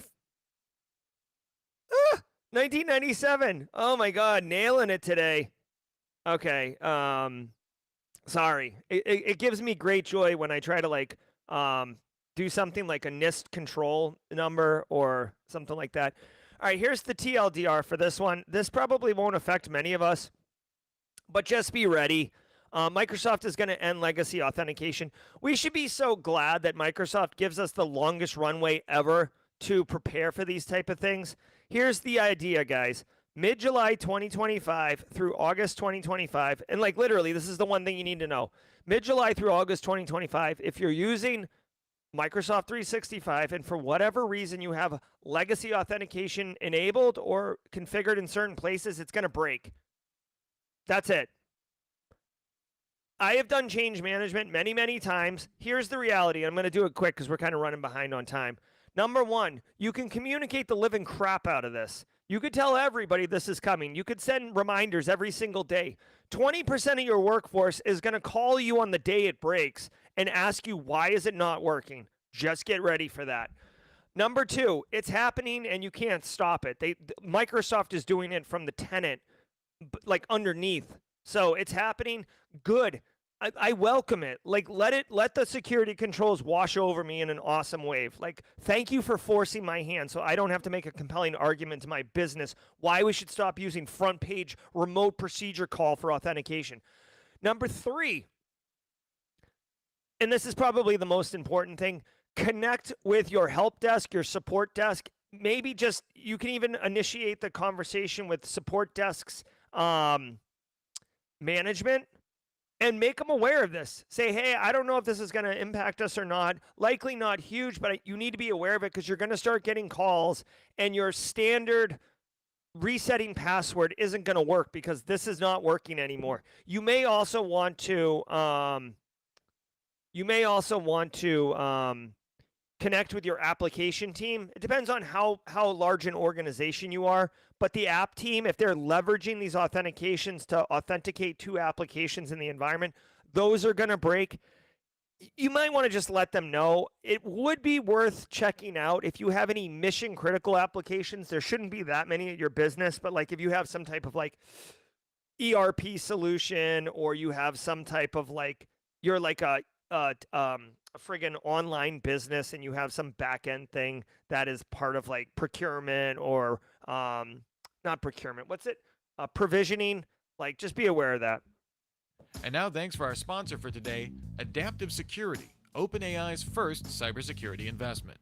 1997. Oh my God, nailing it today. Okay, sorry. It gives me great joy when I try to do something like a NIST control number or something like that. All right, here's the TLDR for this one. This probably won't affect many of us, but just be ready. Microsoft is going to end legacy authentication. We should be so glad that Microsoft gives us the longest runway ever to prepare for these type of things. Here's the idea, guys. Mid-July 2025 through August 2025, and literally, this is the one thing you need to know. Mid-July through August 2025, if you're using Microsoft 365 and for whatever reason you have legacy authentication enabled or configured in certain places, it's going to break. That's it. I have done change management many, many times. Here's the reality. I'm going to do it quick because we're kind of running behind on time. Number one, you can communicate the living crap out of this. You could tell everybody this is coming. You could send reminders every single day. 20% of your workforce is going to call you on the day it breaks and ask you, why is it not working? Just get ready for that. Number two, it's happening and you can't stop it. Microsoft is doing it from the tenant, underneath. So it's happening. Good. I welcome it. Like, let the security controls wash over me in an awesome wave. Like, thank you for forcing my hand so I don't have to make a compelling argument to my business why we should stop using front page remote procedure call for authentication. Number 3, and this is probably the most important thing, connect with your help desk, your support desk. Maybe just, you can even initiate the conversation with support desks management and make them aware of this. Say, hey, I don't know if this is going to impact us or not. Likely not huge, but you need to be aware of it because you're going to start getting calls and your standard resetting password isn't going to work because this is not working anymore. You may also want to connect with your application team. It depends on how large an organization you are, but the app team, if they're leveraging these authentications to authenticate 2 applications in the environment, those are going to break. You might want to just let them know. It would be worth checking out if you have any mission critical applications. There shouldn't be that many at your business, but like if you have some type of like ERP solution, or you have some type of like, you're like a friggin' online business and you have some back end thing that is part of like procurement or not procurement, provisioning. Like, just be aware of that. And now, thanks for our sponsor for today, Adaptive Security, OpenAI's first cybersecurity investment.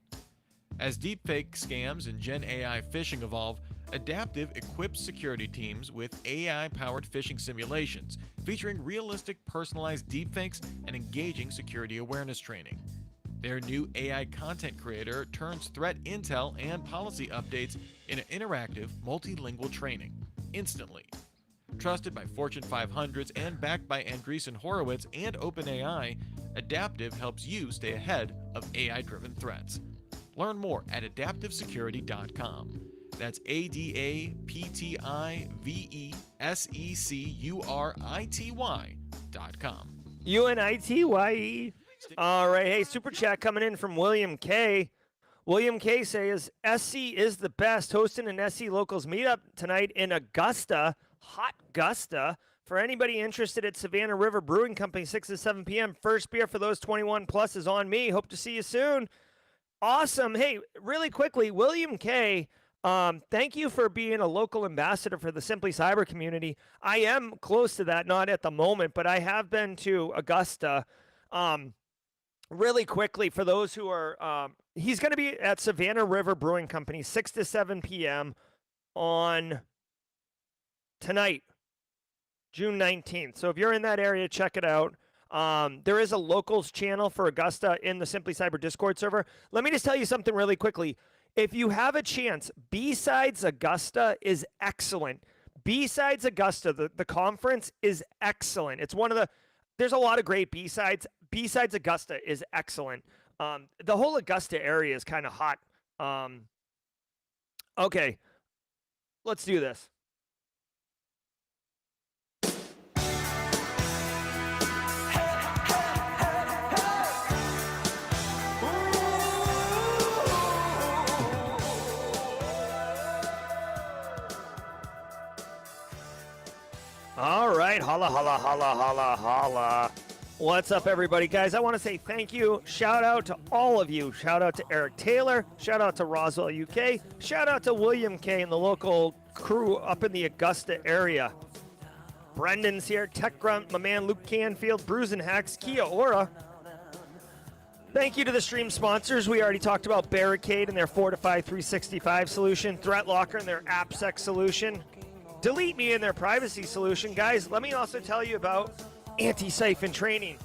As deepfake scams and Gen AI phishing evolve, Adaptive equips security teams with AI-powered phishing simulations featuring realistic personalized deepfakes and engaging security awareness training. Their new AI content creator turns threat intel and policy updates into interactive, multilingual training instantly. Trusted by Fortune 500s and backed by Andreessen Horowitz and OpenAI, Adaptive helps you stay ahead of AI-driven threats. Learn more at adaptivesecurity.com. That's ADAPTIVESECURITY.com. UNITYE. All right. Hey, super chat coming in from William K. William K says, SC is the best, hosting an SC Locals meetup tonight in Augusta, hot Augusta. For anybody interested at Savannah River Brewing Company, 6 to 7 p.m. First beer for those 21 plus is on me. Hope to see you soon. Awesome. Hey, really quickly, William K., thank you for being a local ambassador for the Simply Cyber community. I am close to that, not at the moment, but I have been to Augusta. Really quickly, for those who are, he's going to be at Savannah River Brewing Company, 6 to 7 p.m. on tonight, June 19th. So if you're in that area, check it out. There is a locals channel for Augusta in the Simply Cyber Discord server. Let me just tell you something really quickly. If you have a chance, B-Sides Augusta is excellent. B-Sides Augusta, the conference is excellent. It's one of the, there's a lot of great B-Sides. B-Sides Augusta is excellent. The whole Augusta area is kind of hot. Okay, let's do this. All right, holla, holla, holla, holla, holla. What's up, everybody? Guys, I want to say thank you. Shout out to all of you. Shout out to Eric Taylor. Shout out to Roswell, UK. Shout out to William K. and the local crew up in the Augusta area. Brendan's here. Tech Grunt, my man Luke Canfield, Bruise and Hacks, Kia Ora. Thank you to the stream sponsors. We already talked about Barricade and their Fortify 365 solution, Threat Locker and their AppSec solution, Delete Me and their privacy solution. Guys, let me also tell you about Antisyphon training.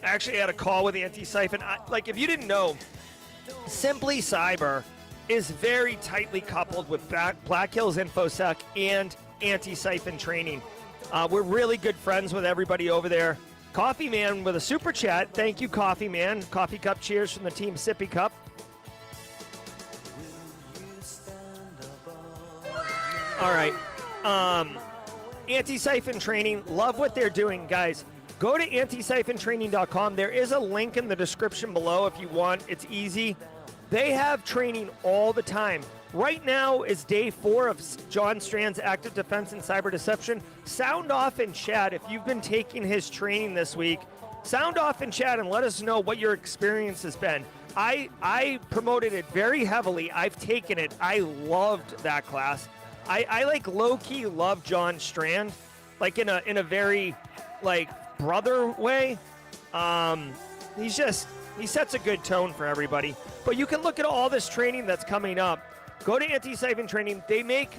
I actually had a call with Antisyphon. Like, if you didn't know, Simply Cyber is very tightly coupled with Black Hills InfoSec and Antisyphon training. We're really good friends with everybody over there. Coffee Man with a super chat. Thank you, Coffee Man. Coffee cup cheers from the team Sippy Cup. All right. Antisyphon training. Love what they're doing, guys. Go to antisyphontraining.com. There is a link in the description below if you want. It's easy. They have training all the time. Right now is day 4 of John Strand's Active Defense and Cyber Deception. Sound off in chat if you've been taking his training this week. Sound off in chat and let us know what your experience has been. I promoted it very heavily. I've taken it. I loved that class. I like low-key love John Strand, like in a very like brother way. He sets a good tone for everybody. But you can look at all this training that's coming up. Go to Antisyphon Training. They make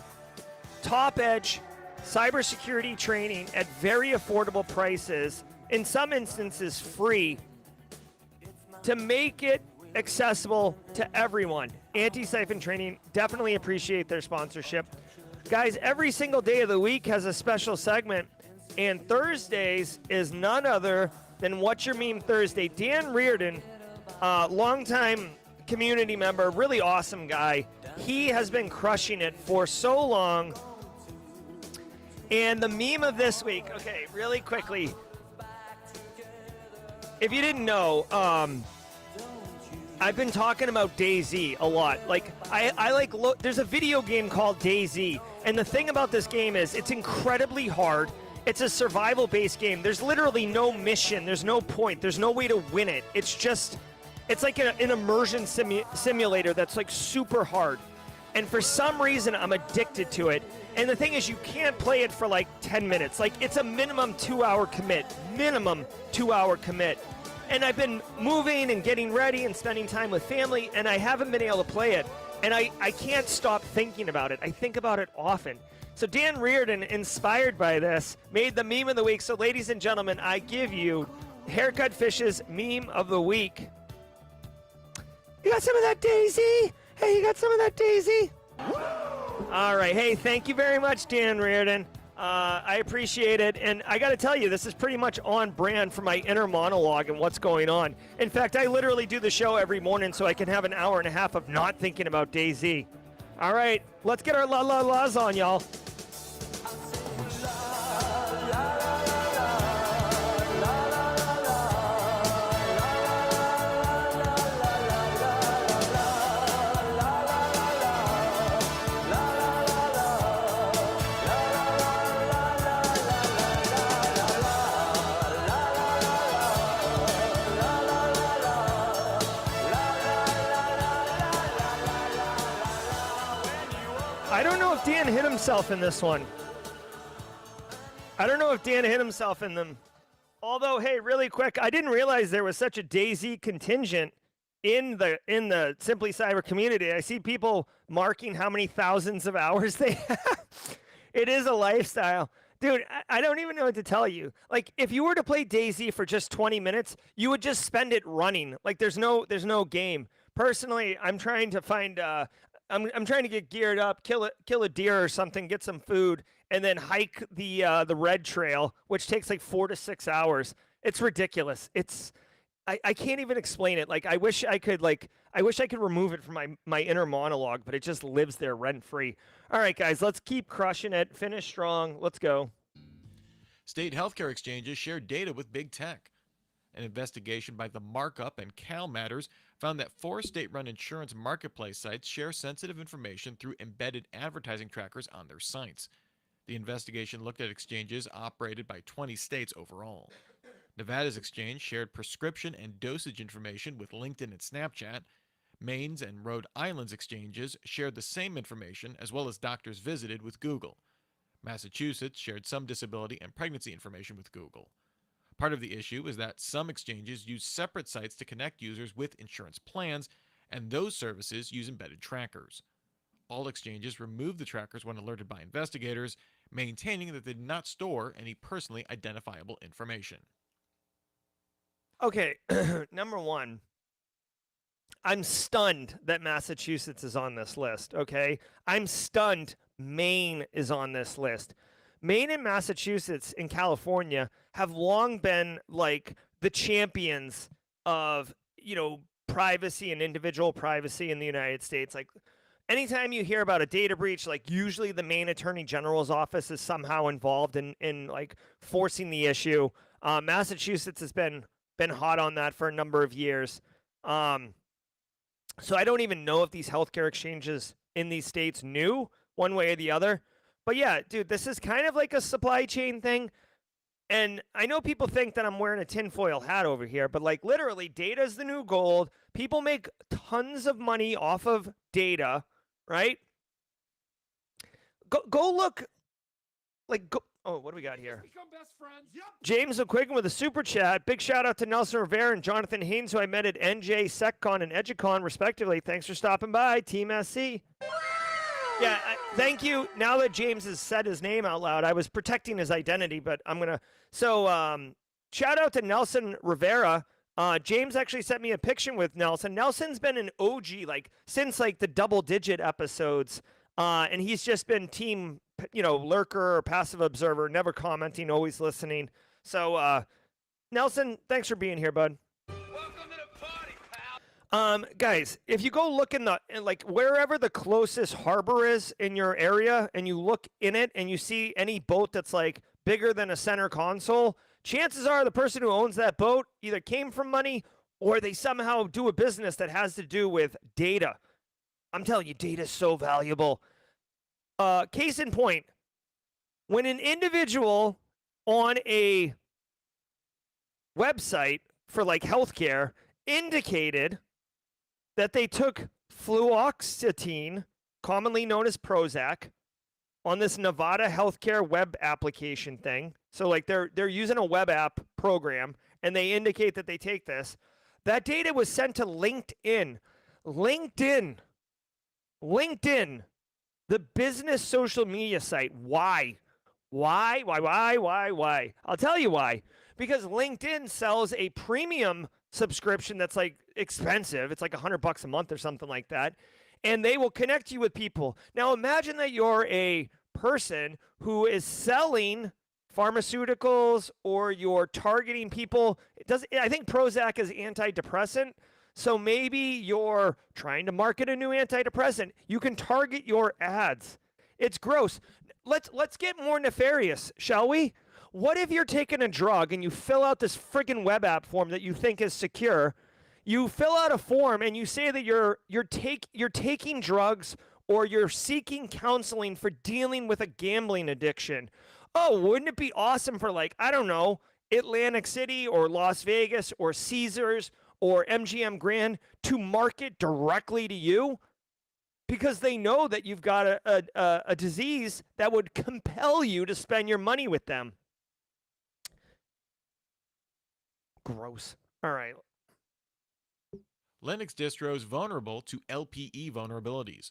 top-edge cybersecurity training at very affordable prices, in some instances free, to make it accessible to everyone. Antisyphon Training, definitely appreciate their sponsorship. Guys, every single day of the week has a special segment, and Thursdays is none other than What's Your Meme Thursday. Dan Reardon, longtime community member, really awesome guy. He has been crushing it for so long. And the meme of this week, okay, really quickly. If you didn't know, I've been talking about DayZ a lot. Like, I like, there's a video game called DayZ, and the thing about this game is it's incredibly hard. It's a survival-based game. There's literally no mission. There's no point. There's no way to win it. It's like an immersion simulator that's like super hard. And for some reason, I'm addicted to it. And the thing is, you can't play it for like 10 minutes. Like, it's a minimum 2-hour commit. Minimum 2-hour commit. And I've been moving and getting ready and spending time with family, and I haven't been able to play it. And I can't stop thinking about it. I think about it often. So Dan Reardon, inspired by this, made the meme of the week. So ladies and gentlemen, I give you Haircut Fish's meme of the week. You got some of that DayZ? Hey, you got some of that DayZ? All right. Hey, thank you very much, Dan Reardon. I appreciate it. And I got to tell you, this is pretty much on brand for my inner monologue and what's going on. In fact, I literally do the show every morning so I can have an hour and a half of not thinking about DayZ. All right. Let's get our la-la-las on, y'all. I don't know if Dan hit himself in this one. I don't know if Dan hit himself in them. Although, hey, really quick, I didn't realize there was such a DayZ contingent in the Simply Cyber community. I see people marking how many thousands of hours they have. It is a lifestyle. Dude, I don't even know what to tell you. Like, if you were to play DayZ for just 20 minutes, you would just spend it running. Like, there's no game. Personally, I'm trying to find I'm trying to get geared up, kill a deer or something, get some food, and then hike the red trail, which takes like 4 to 6 hours. It's ridiculous. I can't even explain it. Like, I wish I could remove it from my inner monologue, but it just lives there rent free. All right, guys, let's keep crushing it. Finish strong. Let's go. State healthcare exchanges share data with big tech. An investigation by the Markup and Cal Matters found that 4 state-run insurance marketplace sites share sensitive information through embedded advertising trackers on their sites. The investigation looked at exchanges operated by 20 states overall. Nevada's exchange shared prescription and dosage information with LinkedIn and Snapchat. Maine's and Rhode Island's exchanges shared the same information as well as doctors visited with Google. Massachusetts shared some disability and pregnancy information with Google. Part of the issue is that some exchanges use separate sites to connect users with insurance plans, and those services use embedded trackers. All exchanges removed the trackers when alerted by investigators, maintaining that they did not store any personally identifiable information. Okay, number one, I'm stunned that Massachusetts is on this list, okay? I'm stunned Maine is on this list. Maine and Massachusetts and California have long been like the champions of, privacy and individual privacy in the United States. Like, anytime you hear about a data breach, like, usually the Maine Attorney General's office is somehow involved in like forcing the issue. Massachusetts has been hot on that for a number of years. So I don't even know if these healthcare exchanges in these states knew one way or the other. But yeah, dude, this is kind of like a supply chain thing. And I know people think that I'm wearing a tinfoil hat over here, but like literally, data is the new gold. People make tons of money off of data, right? Go look. Like, go. Oh, what do we got here? Become best friends. Yep. James O'Quigan with a super chat. Big shout out to Nelson Rivera and Jonathan Haynes, who I met at NJ, SecCon, and EduCon, respectively. Thanks for stopping by, Team SC. Yeah, thank you. Now that James has said his name out loud, I was protecting his identity, but I'm going to. So, shout out to Nelson Rivera. James actually sent me a picture with Nelson. Nelson's been an OG, like, since, like, the double-digit episodes, and he's just been team, lurker or passive observer, never commenting, always listening. So, Nelson, thanks for being here, bud. Welcome to the party, pal. Guys, if you go look in wherever the closest harbor is in your area, and you look in it and you see any boat that's like bigger than a center console, chances are the person who owns that boat either came from money or they somehow do a business that has to do with data. I'm telling you, data is so valuable. Case in point, when an individual on a website for like healthcare indicated that they took fluoxetine, commonly known as Prozac, on this Nevada healthcare web application thing. So like they're using a web app program and they indicate that they take this. That data was sent to LinkedIn. LinkedIn, the business social media site. Why? I'll tell you why. Because LinkedIn sells a premium subscription that's like expensive. It's like $100 a month or something like that. And they will connect you with people. Now imagine that you're a person who is selling pharmaceuticals or you're targeting people. I think Prozac is antidepressant. So maybe you're trying to market a new antidepressant. You can target your ads. It's gross. Let's get more nefarious, shall we? What if you're taking a drug and you fill out this friggin' web app form that you think is secure? You fill out a form and you say that you're taking drugs or you're seeking counseling for dealing with a gambling addiction. Oh, wouldn't it be awesome for like, I don't know, Atlantic City or Las Vegas or Caesars or MGM Grand to market directly to you? Because they know that you've got a disease that would compel you to spend your money with them. Gross. All right. Linux distros vulnerable to LPE vulnerabilities.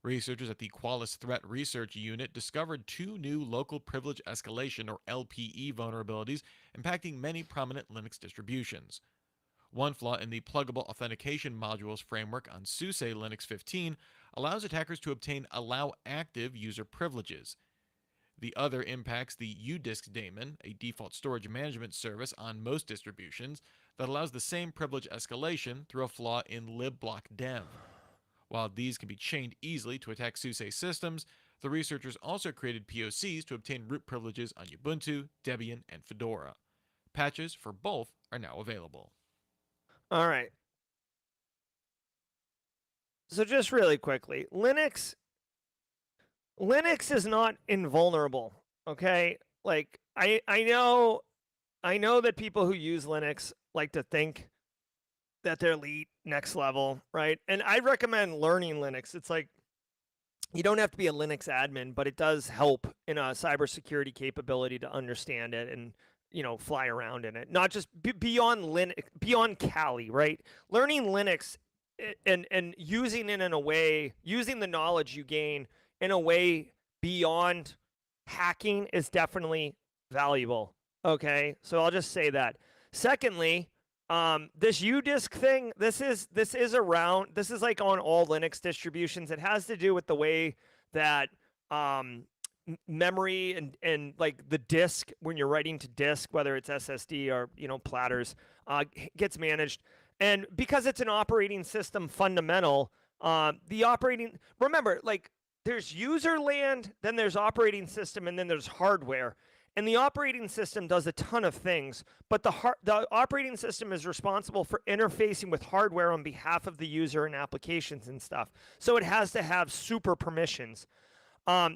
Researchers at the Qualys Threat Research Unit discovered 2 new local privilege escalation or LPE vulnerabilities impacting many prominent Linux distributions. One flaw in the pluggable authentication modules framework on SUSE Linux 15 allows attackers to obtain allow active user privileges. The other impacts the udisk daemon, a default storage management service on most distributions that allows the same privilege escalation through a flaw in libblockdev. While these can be chained easily to attack SUSE systems, the researchers also created POCs to obtain root privileges on Ubuntu, Debian, and Fedora. Patches for both are now available. All right. So just really quickly, Linux is not invulnerable, okay? Like I know that people who use Linux like to think that they're elite, next level, right? And I recommend learning Linux. It's like you don't have to be a Linux admin, but it does help in a cybersecurity capability to understand it and fly around in it. Not just beyond Linux, beyond Kali, right? Learning Linux and using it in a way, using the knowledge you gain in a way beyond hacking is definitely valuable. Okay, so I'll just say that. Secondly, this udisk thing, this is like on all Linux distributions. It has to do with the way that memory and like the disk, when you're writing to disk, whether it's SSD or platters, gets managed. And because it's an operating system fundamental, remember, like there's user land, then there's operating system, and then there's hardware. And the operating system does a ton of things, but the operating system is responsible for interfacing with hardware on behalf of the user and applications and stuff. So it has to have super permissions.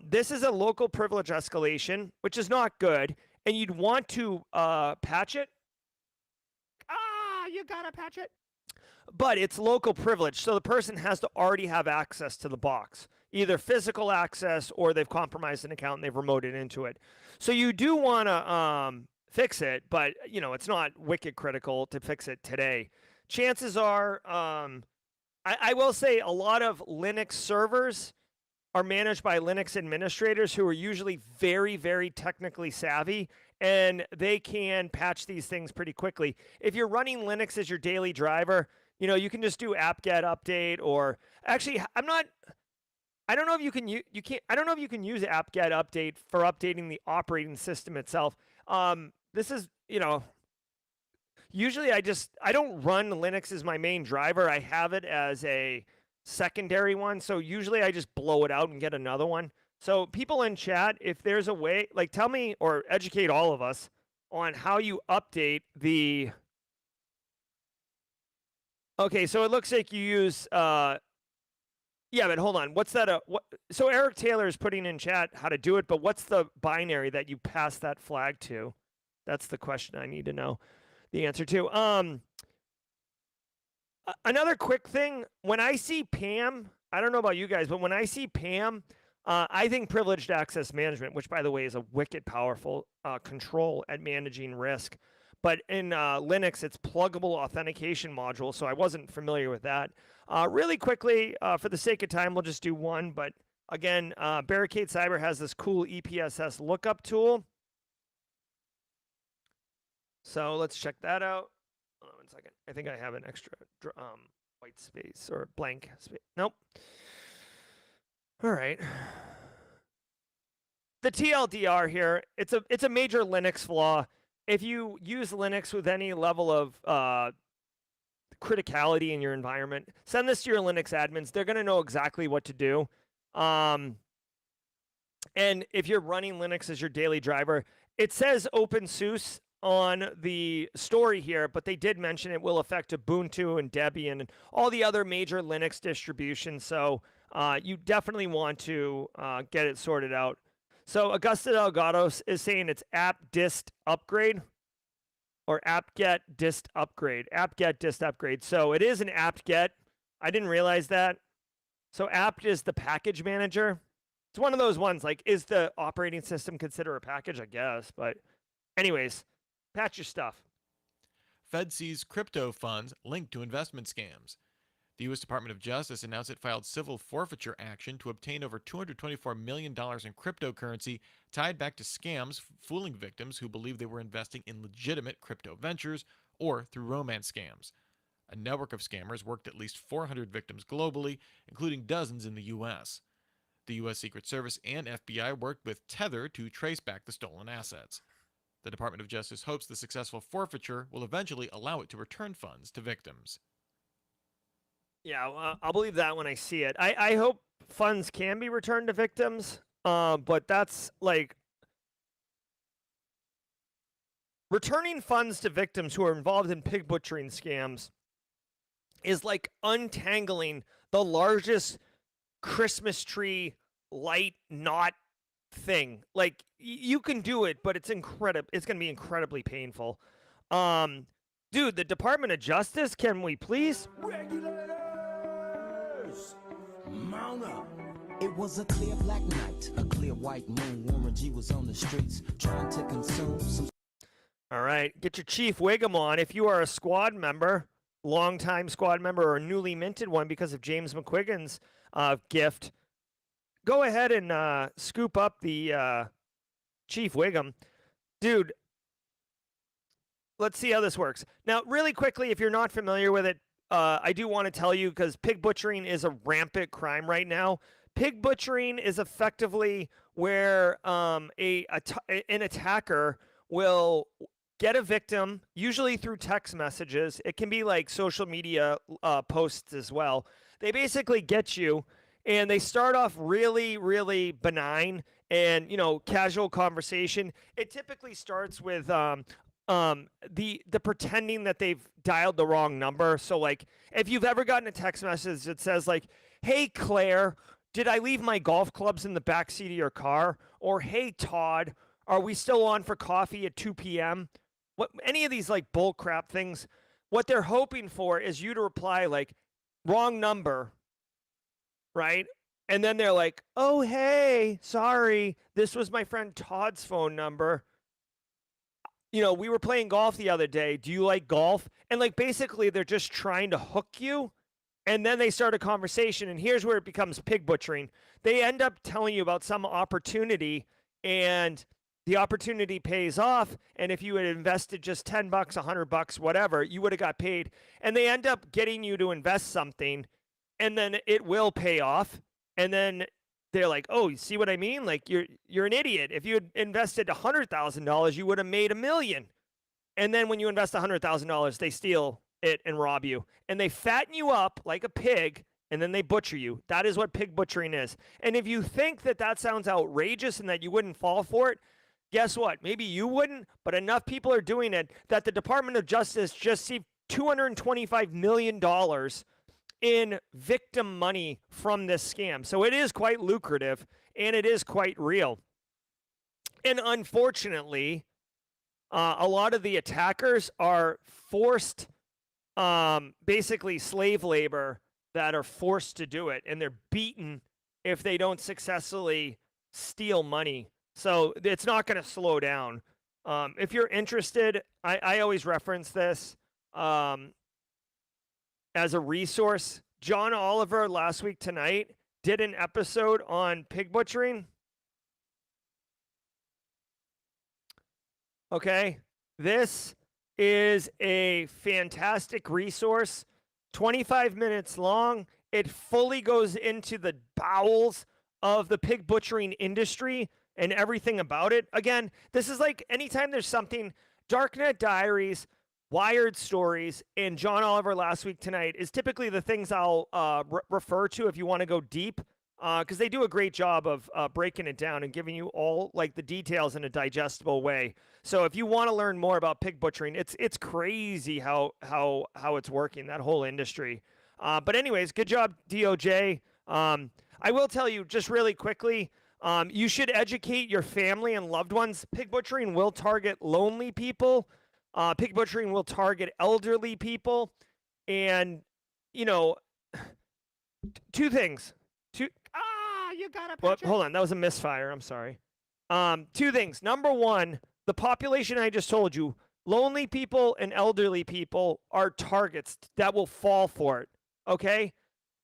This is a local privilege escalation, which is not good, and you'd want to patch it. You gotta patch it. But it's local privilege, so the person has to already have access to the box, either physical access or they've compromised an account and they've remoted into it. So you do want to fix it, but it's not wicked critical to fix it today. Chances are, I will say a lot of Linux servers are managed by Linux administrators who are usually very, very technically savvy, and they can patch these things pretty quickly. If you're running Linux as your daily driver, you can just do apt-get update, or actually, I don't know if you can I don't know if you can use apt-get update for updating the operating system itself. This is, usually I don't run Linux as my main driver. I have it as a secondary one, so usually I just blow it out and get another one. So people in chat, if there's a way, like, tell me or educate all of us on how you update the. Okay, so it looks like you use yeah, but hold on. What's that? So Eric Taylor is putting in chat how to do it, but what's the binary that you pass that flag to? That's the question I need to know the answer to. Another quick thing, when I see PAM, I don't know about you guys, but when I see PAM, I think privileged access management, which by the way is a wicked powerful control at managing risk. But in Linux, it's pluggable authentication module, so I wasn't familiar with that. Really quickly, for the sake of time, we'll just do one. But again, Barricade Cyber has this cool EPSS lookup tool. So let's check that out. Hold on 1 second. I think I have an extra white space or blank space. Nope. All right. The TLDR here, it's a major Linux flaw. If you use Linux with any level of criticality in your environment, send this to your Linux admins. They're going to know exactly what to do. And if you're running Linux as your daily driver, it says OpenSUSE on the story here, but they did mention it will affect Ubuntu and Debian and all the other major Linux distributions. So you definitely want to get it sorted out. So Augusta Delgado is saying it's apt-dist upgrade or apt-get dist upgrade. Apt-get dist upgrade. So it is an apt-get. I didn't realize that. So apt is the package manager. It's one of those ones, like, is the operating system considered a package? I guess. But anyways, patch your stuff. Fed sees crypto funds linked to investment scams. The U.S. Department of Justice announced it filed civil forfeiture action to obtain over $224 million in cryptocurrency tied back to scams, fooling victims who believed they were investing in legitimate crypto ventures or through romance scams. A network of scammers worked at least 400 victims globally, including dozens in the U.S. The U.S. Secret Service and FBI worked with Tether to trace back the stolen assets. The Department of Justice hopes the successful forfeiture will eventually allow it to return funds to victims. Yeah, well, I'll believe that when I see it. I hope funds can be returned to victims, but that's like returning funds to victims who are involved in pig butchering scams is like untangling the largest Christmas tree light knot thing. Like you can do it, but it's incredible. It's going to be incredibly painful. Dude, the Department of Justice, can we please? Regulators! Mount up. It was a clear black night, a clear white moon. Warren G was on the streets trying to consume some. All right, get your Chief Wiggum on. If you are a squad member, longtime squad member, or a newly minted one because of James McQuiggan's gift, go ahead and scoop up the Chief Wiggum. Dude, let's see how this works. Now, really quickly, if you're not familiar with it, I do want to tell you, because pig butchering is a rampant crime right now. Pig butchering is effectively where an attacker will get a victim, usually through text messages. It can be like social media posts as well. They basically get you, and they start off really, really benign and, casual conversation. It typically starts with the pretending that they've dialed the wrong number. So like if you've ever gotten a text message that says like, "Hey Claire, did I leave my golf clubs in the backseat of your car?" Or "Hey Todd, are we still on for coffee at 2 p.m.?" Any of these like bull crap things, what they're hoping for is you to reply like, "Wrong number," right? And then they're like, "Oh, hey, sorry, this was my friend Todd's phone number. We were playing golf the other day. Do you like golf?" And like basically they're just trying to hook you. And then they start a conversation, and here's where it becomes pig butchering. They end up telling you about some opportunity, and the opportunity pays off. And if you had invested just $10, $100, whatever, you would have got paid. And they end up getting you to invest something, and then it will pay off. And then they're like, "Oh, you see what I mean? Like you're an idiot. If you had invested $100,000, you would have made $1 million." And then when you invest $100,000, they steal it and rob you, and they fatten you up like a pig, and then they butcher you. That is what pig butchering is. And if you think that sounds outrageous and that you wouldn't fall for it, guess what? Maybe you wouldn't, but enough people are doing it that the Department of Justice just received $225 million in victim money from this scam. So it is quite lucrative, and it is quite real. And unfortunately, a lot of the attackers are forced, basically slave labor that are forced to do it, and they're beaten if they don't successfully steal money. So it's not going to slow down. If you're interested, I always reference this as a resource. John Oliver last week tonight did an episode on pig butchering. Okay, this is a fantastic resource, 25 minutes long. It fully goes into the bowels of the pig butchering industry and everything about it. Again, this is like anytime there's something, Darknet Diaries, Wired Stories, and John Oliver last week tonight is typically the things I'll refer to if you want to go deep, because they do a great job of breaking it down and giving you all like the details in a digestible way. So if you want to learn more about pig butchering, it's crazy how it's working, that whole industry. But anyways, good job, DOJ. I will tell you just really quickly, you should educate your family and loved ones. Pig butchering will target lonely people. Pig butchering will target elderly people. And, two things. You got it, Well, hold on. That was a misfire. I'm sorry. Two things. Number one, the population I just told you, lonely people and elderly people are targets that will fall for it. Okay?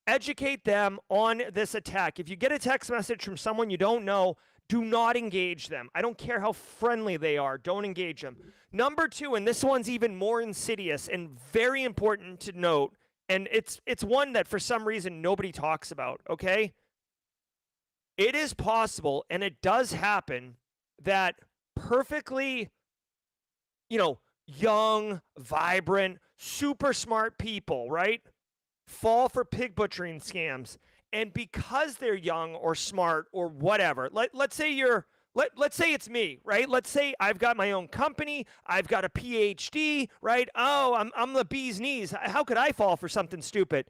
Educate them on this attack. If you get a text message from someone you don't know, do not engage them. I don't care how friendly they are. Don't engage them. Number two, and this one's even more insidious and very important to note, and it's one that for some reason nobody talks about, okay? It is possible, and it does happen, that perfectly, young, vibrant, super smart people, right, fall for pig butchering scams. And because they're young or smart or whatever, let's say let's say it's me, right? Let's say I've got my own company, I've got a PhD, right? Oh, I'm the bee's knees. How could I fall for something stupid,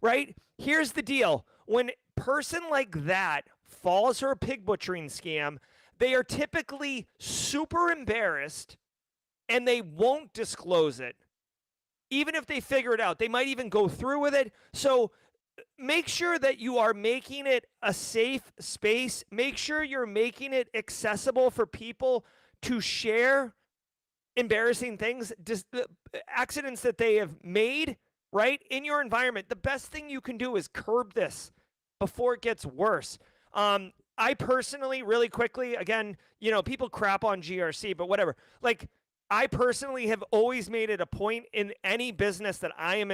right? Here's the deal. When a person like that falls for a pig butchering scam, they are typically super embarrassed and they won't disclose it. Even if they figure it out, they might even go through with it. So make sure that you are making it a safe space. Make sure you're making it accessible for people to share embarrassing things, accidents that they have made, right, in your environment. The best thing you can do is curb this before it gets worse. I personally, really quickly, again, people crap on GRC, but whatever. Like, I personally have always made it a point in any business that I am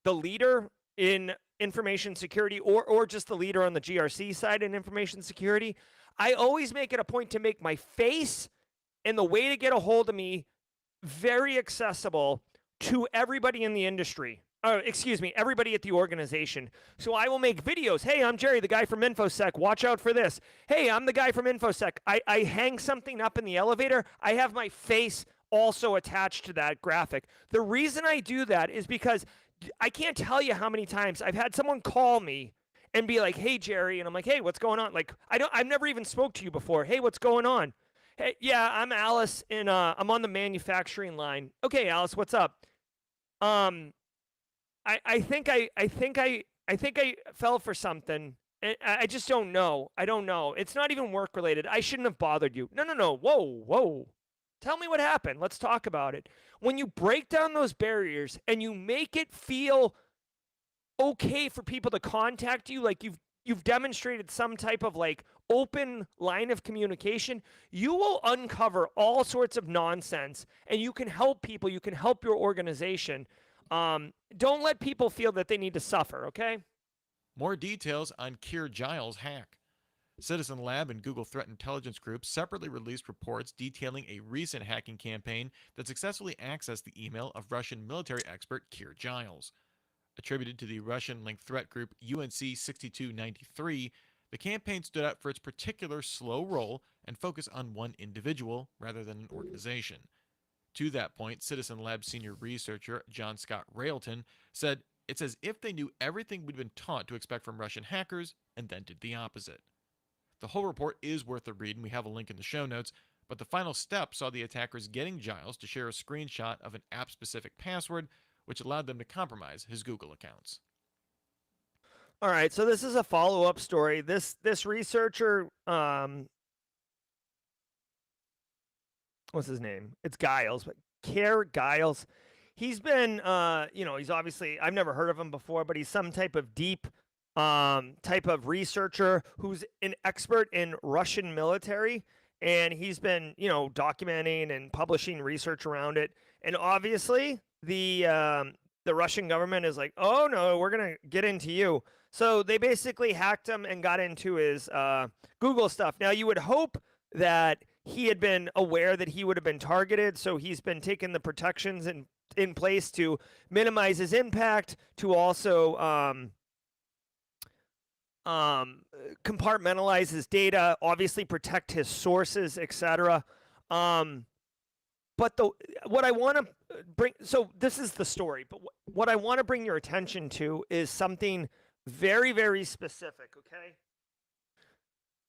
the leader in information security or just the leader on the GRC side in information security. I always make it a point to make my face and the way to get a hold of me very accessible to everybody in the industry. excuse me, everybody at the organization. So I will make videos. Hey, I'm Jerry, the guy from InfoSec. Watch out for this. Hey, I'm the guy from InfoSec. I hang something up in the elevator. I have my face also attached to that graphic. The reason I do that is because I can't tell you how many times I've had someone call me and be like, "Hey, Jerry," and I'm like, "Hey, what's going on?" Like, I've never even spoke to you before. Hey, what's going on? Hey, yeah, I'm Alice, and I'm on the manufacturing line. Okay, Alice, what's up? I think I fell for something. I just don't know. I don't know. It's not even work related. I shouldn't have bothered you. No. Whoa. Tell me what happened. Let's talk about it. When you break down those barriers and you make it feel okay for people to contact you, like you've demonstrated some type of like open line of communication, you will uncover all sorts of nonsense and you can help people, you can help your organization. Don't let people feel that they need to suffer, okay? More details on Giles' hack. Citizen Lab and Google Threat Intelligence Group separately released reports detailing a recent hacking campaign that successfully accessed the email of Russian military expert Giles. Attributed to the Russian-linked threat group UNC 6293, the campaign stood out for its particular slow roll and focus on one individual rather than an organization. To that point, Citizen Lab senior researcher John Scott Railton said, "It's as if they knew everything we'd been taught to expect from Russian hackers and then did the opposite." The whole report is worth a read, and we have a link in the show notes, but the final step saw the attackers getting Giles to share a screenshot of an app-specific password, which allowed them to compromise his Google accounts. All right, so this is a follow-up story. This researcher, what's his name? It's Giles, but Giles. He's been, he's obviously, I've never heard of him before, but he's some type of deep type of researcher who's an expert in Russian military, and he's been, documenting and publishing research around it. And obviously, the Russian government is like, "Oh no, we're gonna get into you." So they basically hacked him and got into his Google stuff. Now you would hope that he had been aware that he would have been targeted, so he's been taking the protections in place to minimize his impact, to also compartmentalize his data, obviously protect his sources, etc. But what I want to bring, so this is the story, but what I want to bring your attention to is something very, very specific, okay?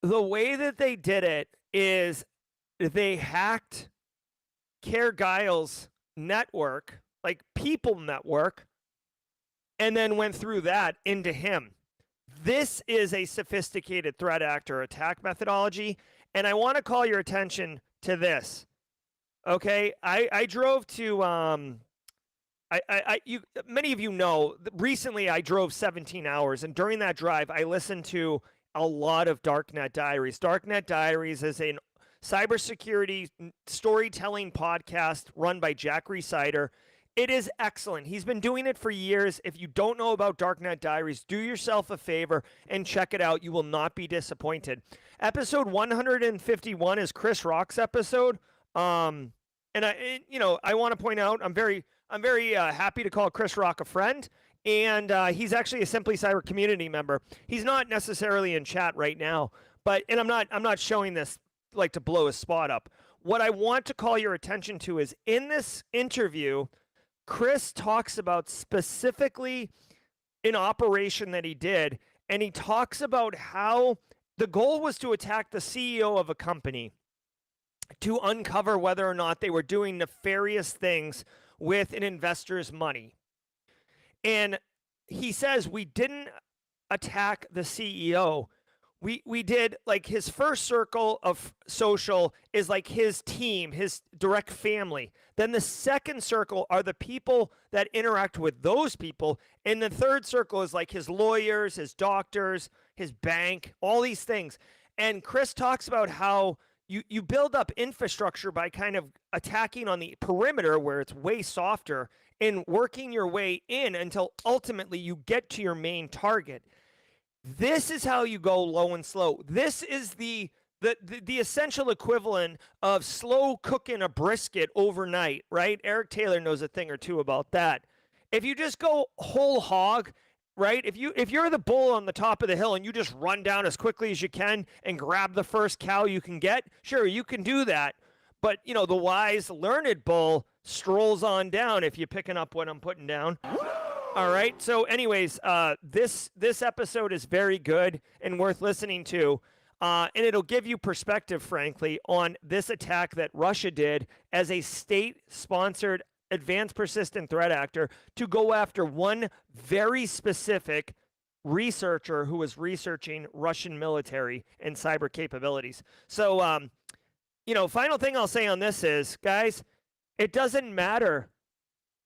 The way that they did it is they hacked Giles' network, like people network, and then went through that into him. This is a sophisticated threat actor attack methodology, and I want to call your attention to this. Okay, I drove to many of you know, recently I drove 17 hours, and during that drive I listened to a lot of Darknet Diaries. Darknet Diaries is a cybersecurity storytelling podcast run by Jack Resider. It is excellent. He's been doing it for years. If you don't know about Darknet Diaries, do yourself a favor and check it out. You will not be disappointed. Episode 151 is Chris Rock's episode. And I want to point out, I'm very happy to call Chris Rock a friend, and he's actually a Simply Cyber community member. He's not necessarily in chat right now, and I'm not showing this like to blow his spot up. What I want to call your attention to is in this interview, Chris talks about specifically an operation that he did, and he talks about how the goal was to attack the CEO of a company to uncover whether or not they were doing nefarious things with an investor's money. And he says, we didn't attack the CEO. We did, like, his first circle of social is like his team, his direct family. Then the second circle are the people that interact with those people. And the third circle is like his lawyers, his doctors, his bank, all these things. And Chris talks about how you build up infrastructure by kind of attacking on the perimeter where it's way softer and working your way in until ultimately you get to your main target. This is how you go low and slow. This is the essential equivalent of slow cooking a brisket overnight, right? Eric Taylor knows a thing or two about that. If you just go whole hog, right? If you're the bull on the top of the hill and you just run down as quickly as you can and grab the first cow you can get, sure, you can do that. But, the wise, learned bull strolls on down, if you're picking up what I'm putting down. All right. So anyways, this episode is very good and worth listening to. And it'll give you perspective, frankly, on this attack that Russia did as a state-sponsored advanced persistent threat actor to go after one very specific researcher who was researching Russian military and cyber capabilities. So, final thing I'll say on this is, guys, it doesn't matter.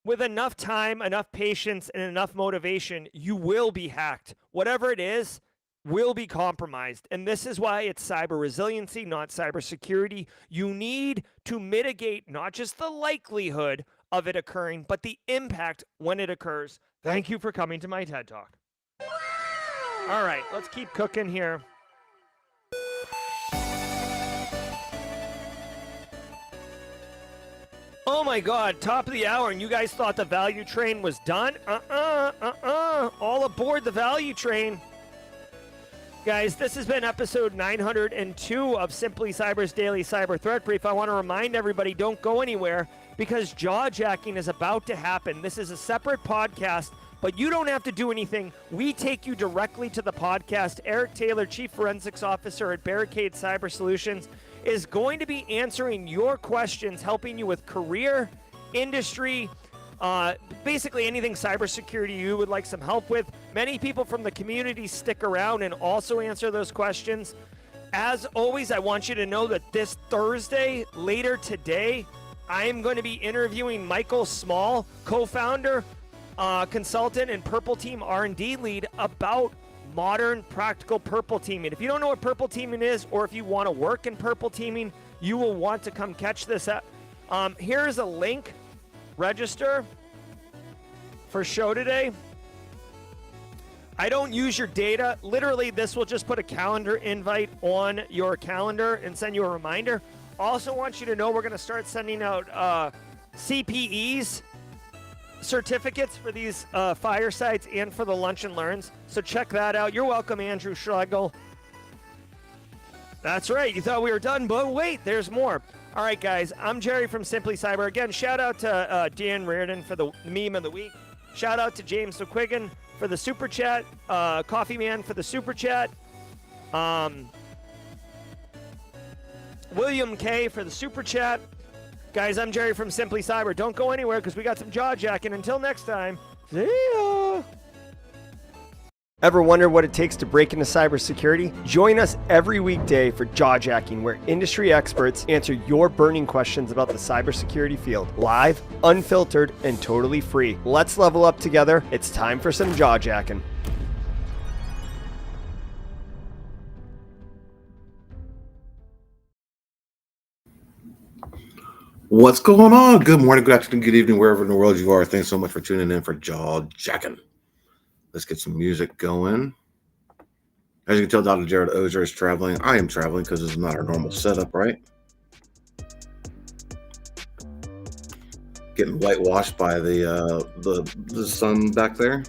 With enough time, enough patience, and enough motivation, you will be hacked. Whatever it is, will be compromised. And this is why it's cyber resiliency, not cybersecurity. You need to mitigate not just the likelihood of it occurring, but the impact when it occurs. Thank you for coming to my TED Talk. All right, let's keep cooking here. Oh my God, top of the hour, and you guys thought the value train was done? All aboard the value train. Guys, this has been episode 902 of Simply Cyber's Daily Cyber Threat Brief. I want to remind everybody, don't go anywhere, because jaw-jacking is about to happen. This is a separate podcast, but you don't have to do anything. We take you directly to the podcast. Eric Taylor, Chief Forensics Officer at Barricade Cyber Solutions, is going to be answering your questions, helping you with career, industry, basically anything cybersecurity you would like some help with. Many people from the community stick around and also answer those questions. As always, I want you to know that this Thursday, later today, I am going to be interviewing Michael Small, co-founder, consultant, and Purple Team R&D lead about modern practical purple teaming. If you don't know what purple teaming is, or if you want to work in purple teaming, you will want to come catch this up. Here's a link. Register for show today. I don't use your data. Literally, this will just put a calendar invite on your calendar and send you a reminder. Also want you to know we're going to start sending out CPEs, certificates for these firesides and for the lunch and learns. So check that out. You're welcome, Andrew Schlegel. That's right. You thought we were done, but wait, there's more. All right, guys. I'm Jerry from Simply Cyber. Again, shout out to Dan Reardon for the meme of the week. Shout out to James McQuiggan for the super chat. Coffee Man for the super chat. William K for the super chat. Guys, I'm Jerry from Simply Cyber. Don't go anywhere because we got some jaw jacking. Until next time, see ya. Ever wonder what it takes to break into cybersecurity? Join us every weekday for Jaw Jacking, where industry experts answer your burning questions about the cybersecurity field. Live, unfiltered, and totally free. Let's level up together. It's time for some jaw jacking. What's going on? Good morning, good afternoon, good evening, wherever in the world you are. Thanks so much for tuning in for Jaw Jacking. Let's get some music going. As you can tell, Dr. Gerald Auger is traveling. I am traveling because it's not our normal setup, right? Getting whitewashed by the sun back there.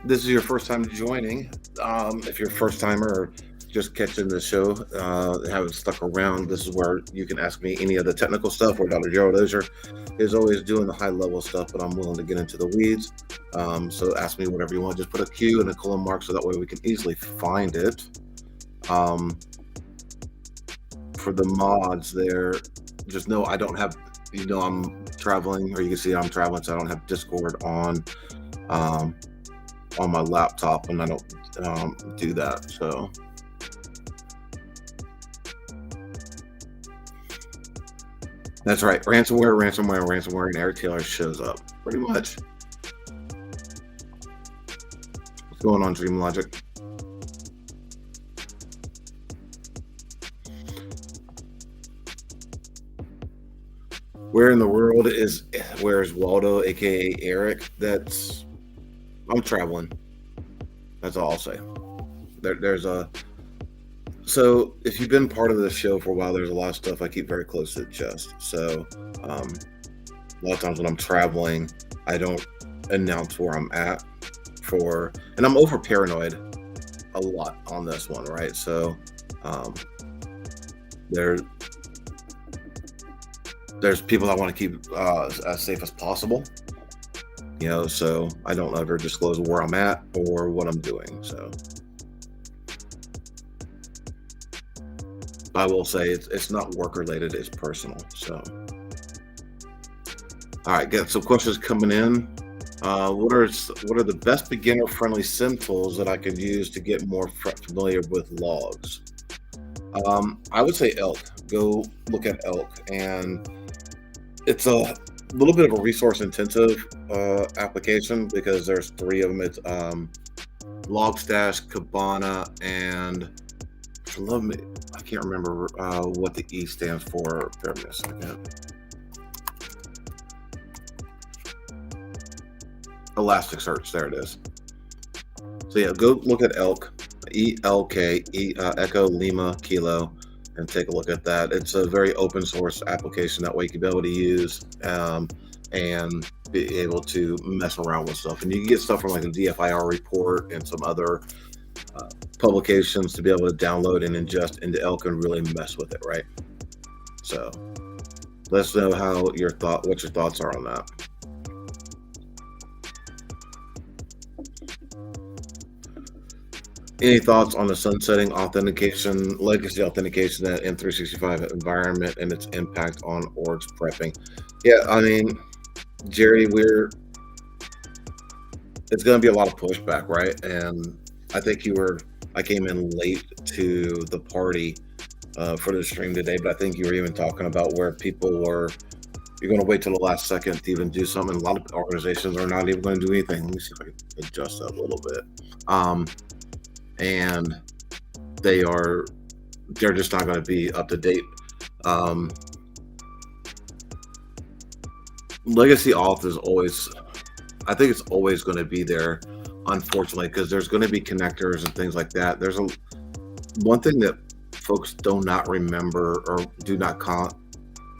This is your first time joining. If you're a first timer or just catching the show, haven't stuck around, this is where you can ask me any of the technical stuff, where Dr. Gerald Auger is always doing the high level stuff, but I'm willing to get into the weeds. So ask me whatever you want. Just put a Q and a colon mark so that way we can easily find it. For the mods there, just know I don't have, I'm traveling, or you can see I'm traveling, so I don't have Discord on my laptop, and I don't do that. So that's right, ransomware, and Eric Taylor shows up pretty much. What's going on, Dream Logic? Where in the world is Waldo, aka Eric? I'm traveling. That's all I'll say. There's a so if you've been part of this show for a while, there's a lot of stuff I keep very close to the chest. So a lot of times when I'm traveling, I don't announce where I'm at and I'm over paranoid a lot on this one, right? So there's people I want to keep as safe as possible, so I don't ever disclose where I'm at or what I'm doing. So I will say it's not work related, it's personal. So all right, got some questions coming in. What are the best beginner friendly SIM tools that I could use to get more familiar with logs? I would say Elk. Go look at Elk, and it's a little bit of a resource intensive application because there's 3 of them. It's Logstash, Kibana, and I can't remember what the E stands for. Bear with me a second. Elasticsearch, there it is. So yeah, go look at Elk, ELK, Echo Lima Kilo, and take a look at that. It's a very open source application. That way you can be able to use and be able to mess around with stuff. And you can get stuff from like a DFIR report and some other publications to be able to download and ingest into Elk and really mess with it, right? So let us know what your thoughts are on that. Any thoughts on the sunsetting authentication, legacy authentication at M365 environment and its impact on orgs prepping? Yeah, I mean, Jerry, it's going to be a lot of pushback, right? And I think I came in late to the party for the stream today, but I think you were even talking about where people you're going to wait till the last second to even do something. A lot of organizations are not even going to do anything. Let me see if I can adjust that a little bit. And they're just not going to be up to date. Legacy auth is always, I think it's always going to be there, unfortunately, because there's going to be connectors and things like that. There's one thing that folks do not remember or do not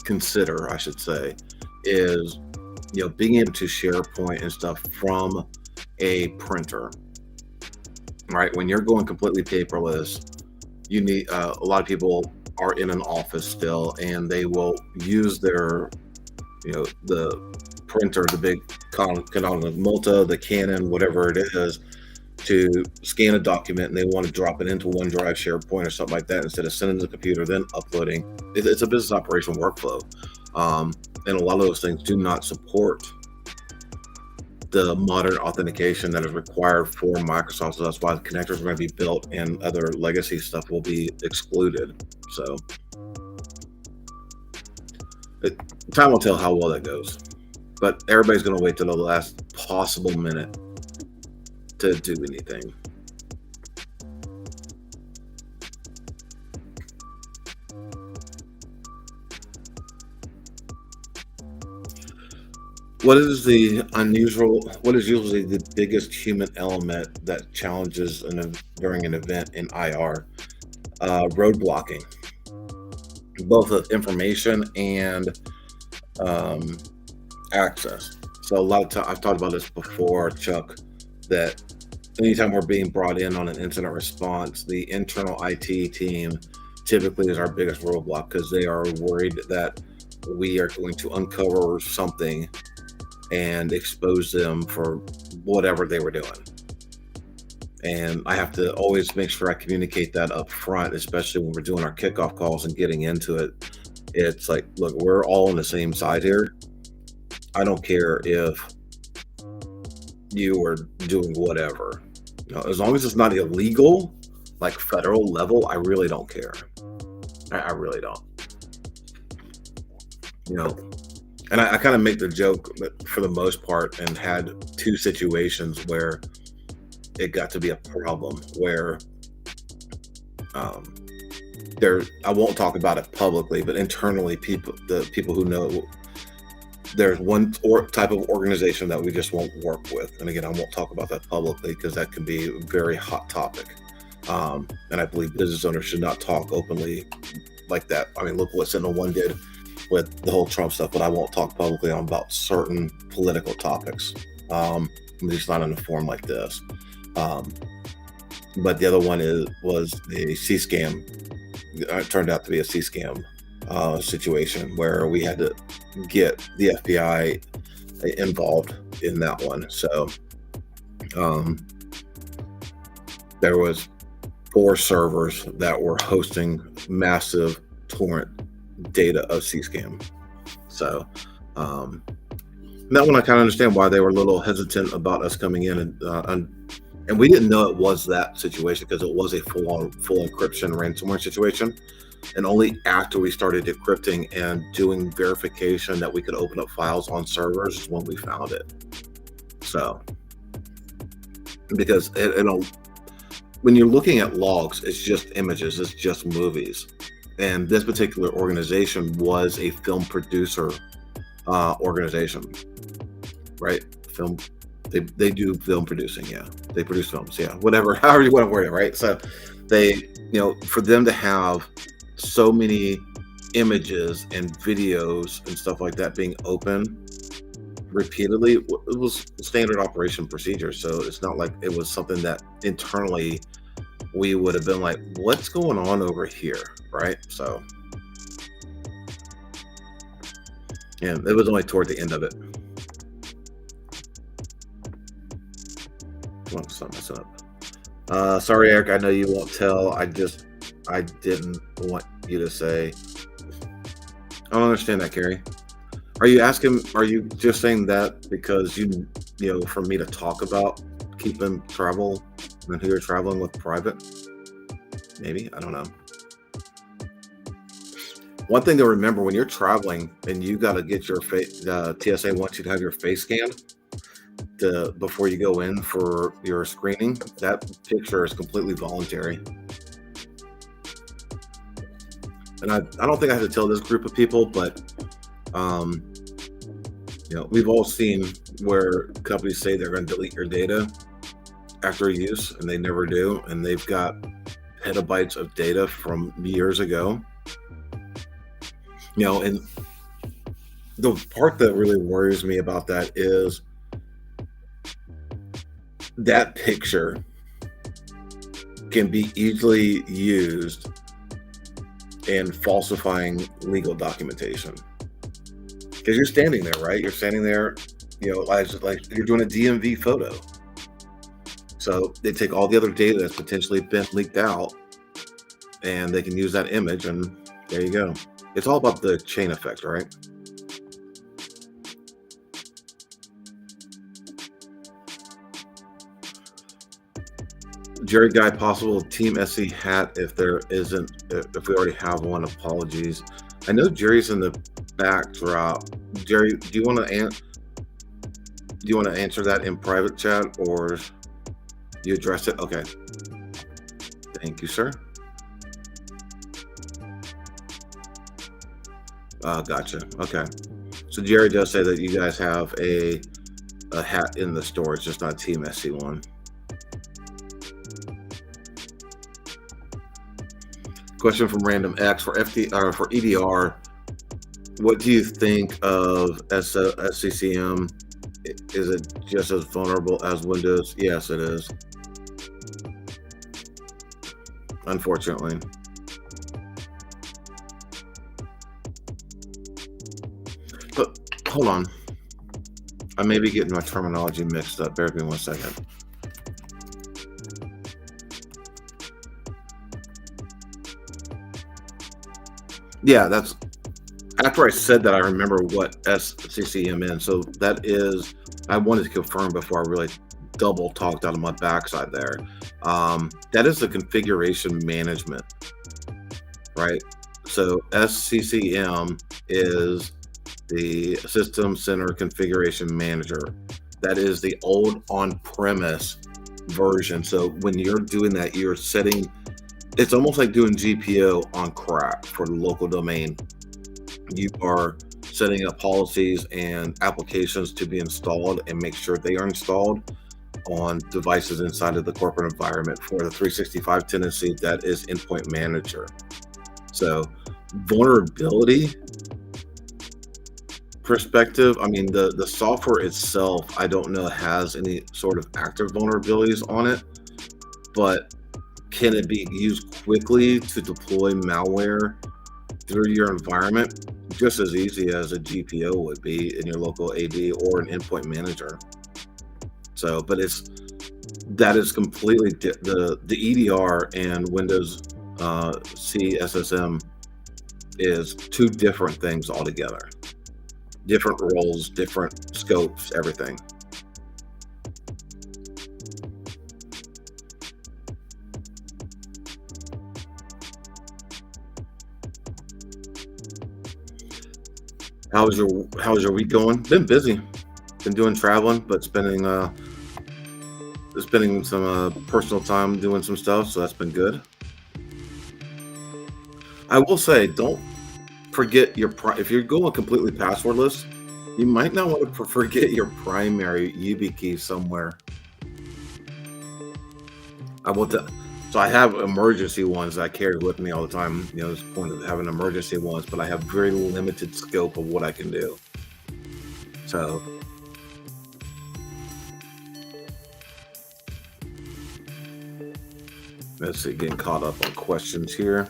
consider, I should say, is being able to share point and stuff from a printer. Right, when you're going completely paperless, you need a lot of people are in an office still, and they will use their, the printer, the big Canon Multa, the Canon, whatever it is, to scan a document, and they want to drop it into OneDrive, SharePoint, or something like that instead of sending to the computer, then uploading. It's a business operation workflow, and a lot of those things do not support the modern authentication that is required for Microsoft. So that's why the connectors are going to be built and other legacy stuff will be excluded. So time will tell how well that goes, but everybody's going to wait till the last possible minute to do anything. What is usually the biggest human element that challenges during an event in IR? Road blocking, both of information and access. So a lot of time, I've talked about this before, Chuck, that anytime we're being brought in on an incident response, the internal IT team typically is our biggest roadblock because they are worried that we are going to uncover something and expose them for whatever they were doing. And I have to always make sure I communicate that up front, especially when we're doing our kickoff calls and getting into it. It's like, look, we're all on the same side here. I don't care if you are doing whatever. As long as it's not illegal, like federal level, I really don't care. I really don't. And I kind of make the joke, but for the most part, and had 2 situations where it got to be a problem where I won't talk about it publicly, but internally the people who know, there's one type of organization that we just won't work with. And again, I won't talk about that publicly because that can be a very hot topic. And I believe business owners should not talk openly like that. I mean, look what SentinelOne did with the whole Trump stuff, but I won't talk publicly on about certain political topics. I'm just not in a forum like this. But the other one was a C-scam. It turned out to be a C-scam situation where we had to get the FBI involved in that one. So there was 4 servers that were hosting massive torrent data of C-scam. So that one I kind of understand why they were a little hesitant about us coming in, and we didn't know it was that situation because it was a full encryption ransomware situation. And only after we started decrypting and doing verification that we could open up files on servers is when we found it. So, because when you're looking at logs, it's just images, it's just movies. And this particular organization was a film producer organization, right? They do film producing, yeah. They produce films, yeah. Whatever, however you want to word it, right? So they, for them to have so many images and videos and stuff like that being open repeatedly, it was standard operation procedure. So it's not like it was something that internally we would have been like, what's going on over here, right? So, and it was only toward the end of it. Sorry, Eric, I know you won't tell. I didn't want you to say. I don't understand that, Carrie. Are you just saying that because for me to talk about keeping travel and who you're traveling with private? Maybe, I don't know. One thing to remember when you're traveling and you got to get your TSA wants you to have your face scanned before you go in for your screening. That picture is completely voluntary. And I don't think I have to tell this group of people, but we've all seen where companies say they're going to delete your data after use, and they never do, and they've got petabytes of data from years ago. And the part that really worries me about that is that picture can be easily used in falsifying legal documentation. Because you're standing there, right? You're standing there, like you're doing a DMV photo. So they take all the other data that's potentially been leaked out, and they can use that image, and there you go. It's all about the chain effect, right? Jerry Guy, possible Team SC hat if there isn't, if we already have one. Apologies. I know Jerry's in the backdrop. Jerry, do you want to answer that in private chat, or you address it? Okay. Thank you, sir. Gotcha. Okay. So Jerry does say that you guys have a hat in the store. It's just not a Team SC one. Question from Random X for for EDR. What do you think of SCCM? Is it just as vulnerable as Windows? Yes, it is. Unfortunately. But hold on. I may be getting my terminology mixed up. Bear with me 1 second. Yeah, that's after I said that, I remember what SCCM is. So that is, I wanted to confirm before I really double talked out of my backside there. That is the configuration management, right? So SCCM is the System Center Configuration Manager. That is the old on-premise version. So when you're doing that, you're setting, it's almost like doing GPO on crack for the local domain. You are setting up policies and applications to be installed and make sure they are installed. on devices inside of the corporate environment for the 365 tenancy that is endpoint manager. So vulnerability perspective, I mean, the software itself, I don't know, has any sort of active vulnerabilities on it, but can it be used quickly to deploy malware through your environment? Just as easy as a GPO would be in your local AD or an endpoint manager. So, but that is completely the EDR and Windows CSSM is two different things altogether. Different roles, different scopes, everything. How's your week going? Been busy. Been doing traveling, but spending some personal time doing some stuff, so that's been good. I will say, don't forget if you're going completely passwordless, you might not want to forget your primary YubiKey somewhere. So I have emergency ones that I carry with me all the time. You know, there's the point of having emergency ones, but I have very limited scope of what I can do. So let's see, getting caught up on questions here.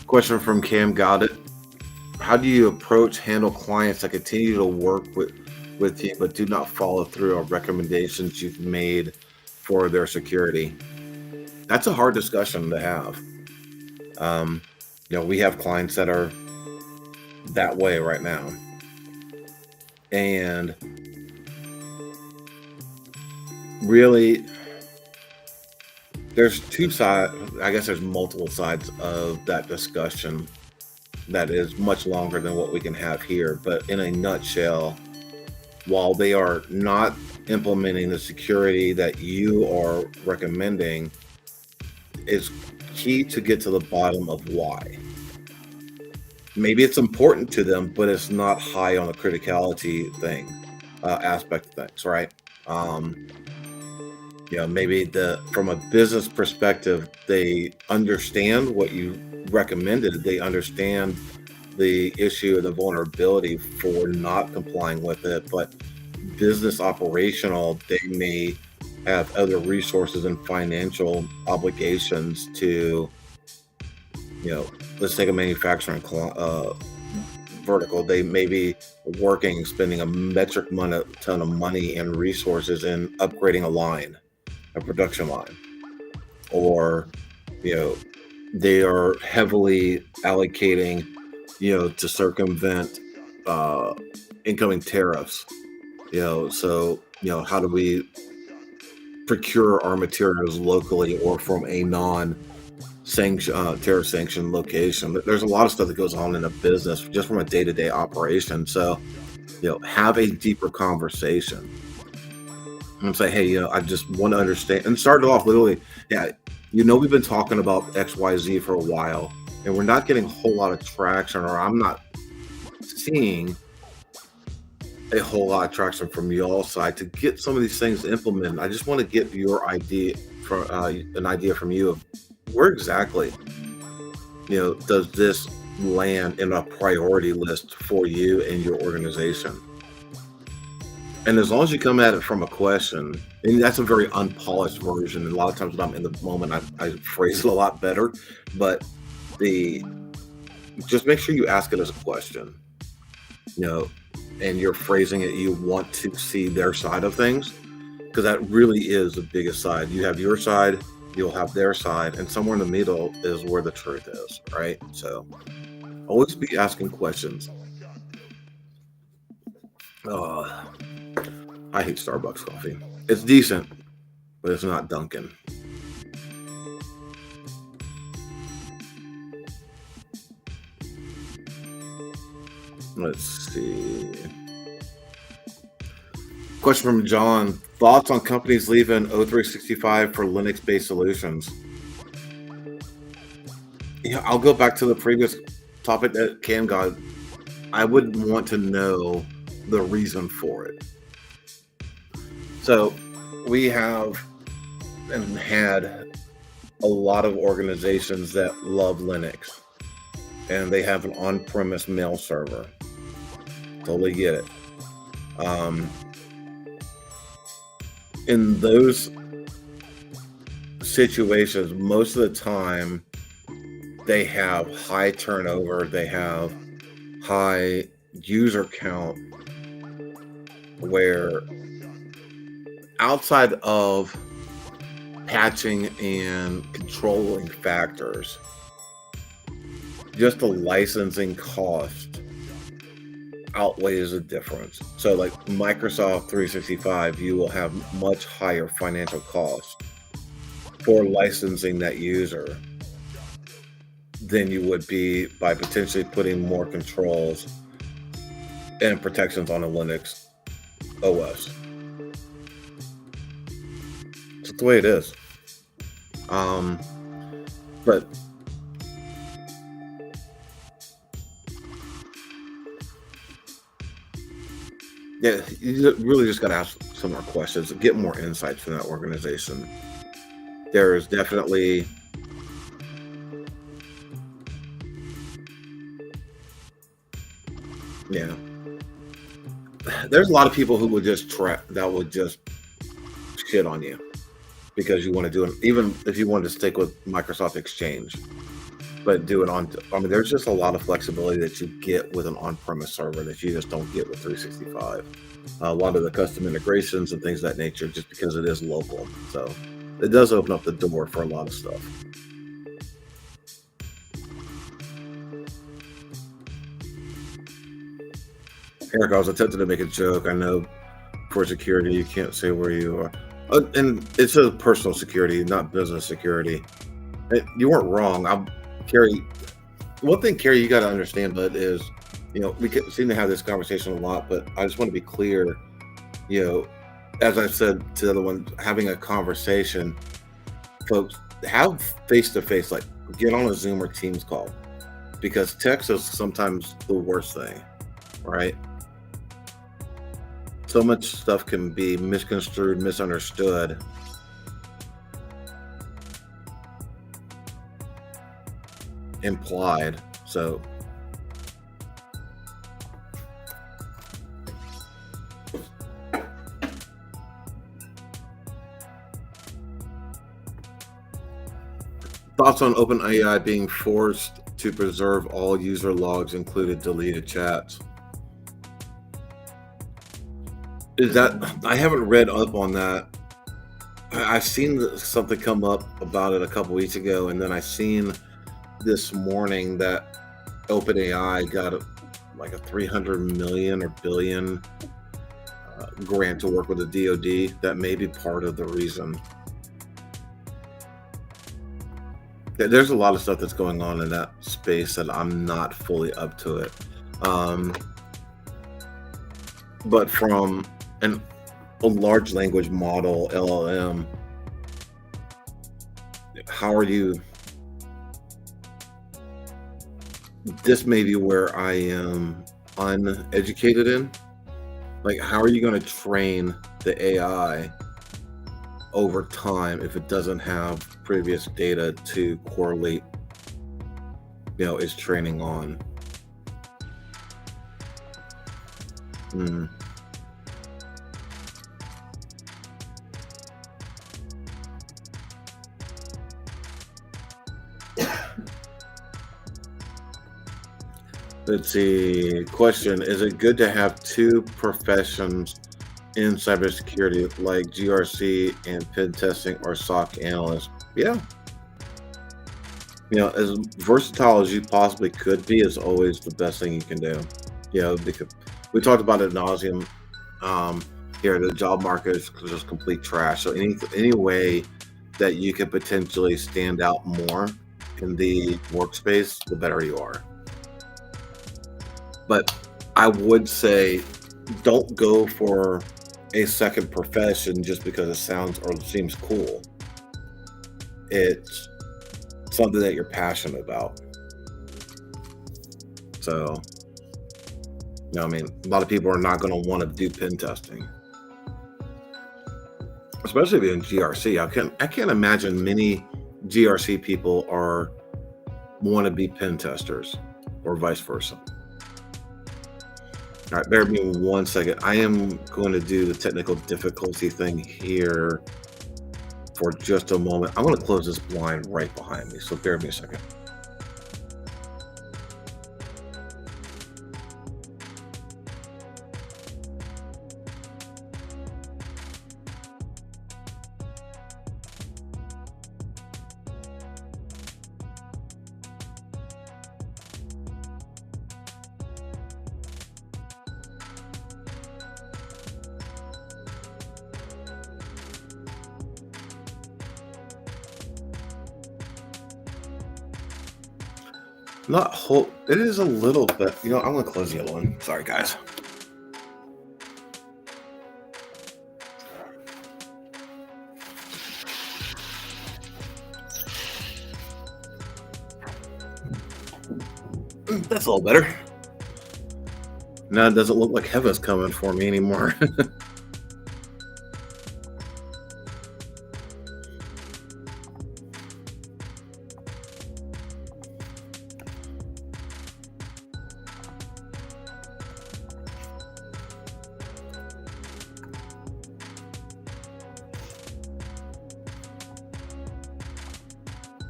Question from Cam Goddard. How do you handle clients that continue to work with you but do not follow through on recommendations you've made for their security? That's a hard discussion to have. You know, we have clients that are that way right now. And really, there's two sides, I guess there's multiple sides of that discussion that is much longer than what we can have here. But in a nutshell, while they are not implementing the security that you are recommending, it's key to get to the bottom of why. Maybe it's important to them, but it's not high on the criticality aspect of things, right? You know, maybe from a business perspective, they understand what you recommended. They understand the issue and the vulnerability for not complying with it, but business operational, they may have other resources and financial obligations to, you know, let's take a manufacturing vertical. They may be spending a metric ton of money and resources in upgrading a production line, or, you know, they are heavily allocating, you know, to circumvent incoming tariffs, you know. So, you know, how do we procure our materials locally or from a tariff sanction location? There's a lot of stuff that goes on in a business just from a day-to-day operation. So, you know, have a deeper conversation and say, hey, you know, I just want to understand, and start it off literally, yeah, you know, we've been talking about XYZ for a while and we're not getting a whole lot of traction, or I'm not seeing a whole lot of traction from y'all side to get some of these things implemented. I just want to get your idea an idea from you of where exactly, you know, does this land in a priority list for you and your organization? And as long as you come at it from a question, and that's a very unpolished version, and a lot of times when I'm in the moment, I phrase it a lot better, but just make sure you ask it as a question, you know, and you're phrasing it, you want to see their side of things, because that really is the biggest side. You have your side, you'll have their side, and somewhere in the middle is where the truth is, right? So always be asking questions. I hate Starbucks coffee. It's decent, but it's not Dunkin'. Let's see. Question from John. Thoughts on companies leaving O365 for Linux-based solutions? Yeah, I'll go back to the previous topic that Cam got. I would want to know the reason for it. So we have and had a lot of organizations that love Linux, and they have an on-premise mail server. Totally get it. In those situations, most of the time, they have high turnover, they have high user count, where outside of patching and controlling factors, just the licensing cost outweighs the difference. So like Microsoft 365, you will have much higher financial costs for licensing that user than you would be by potentially putting more controls and protections on a Linux OS. It's the way it is. But yeah, you really just got to ask some more questions and get more insights from that organization. There is definitely there's a lot of people who would just shit on you because you want to do it, even if you wanted to stick with Microsoft Exchange, but do it on. I mean, there's just a lot of flexibility that you get with an on-premise server that you just don't get with 365. A lot of the custom integrations and things of that nature, just because it is local. So it does open up the door for a lot of stuff. Eric, I was attempting to make a joke. I know for security, you can't say where you are. And it's a personal security, not business security. You weren't wrong. Carrie, one thing, Carrie, you got to understand, bud, is, we seem to have this conversation a lot, but I just want to be clear, as I said to the other one, having a conversation, folks, have face-to-face, like get on a Zoom or Teams call, because text is sometimes the worst thing, right? So much stuff can be misconstrued, misunderstood. Implied. So thoughts on OpenAI being forced to preserve all user logs, included deleted chats? I haven't read up on that. I've seen something come up about it a couple weeks ago, and then I seen this morning that OpenAI got like a 300 million or billion grant to work with the DoD. That may be part of the reason. There's a lot of stuff that's going on in that space that I'm not fully up to it. But from a large language model, LLM, how are you? This may be where I am uneducated in. Like, how are you going to train the AI over time if it doesn't have previous data to correlate, its training on? Let's see. Question: is it good to have two professions in cybersecurity, like GRC and pen testing or SOC analyst? Yeah. As versatile as you possibly could be is always the best thing you can do. Because we talked about it ad nauseum. Here, the job market is just complete trash. So any way that you could potentially stand out more in the workspace, the better you are. But I would say, don't go for a second profession just because it sounds or seems cool. something that you're passionate about. So, I mean, a lot of people are not going to want to do pen testing, especially in GRC. I can't imagine many GRC people want to be pen testers, or vice versa. All right, bear with me 1 second. I am going to do the technical difficulty thing here for just a moment. I'm going to close this blind right behind me, so bear with me a second. Not whole. It is a little bit. I'm going to close the other one. Sorry, guys. That's a little better. Now it doesn't look like heaven's coming for me anymore.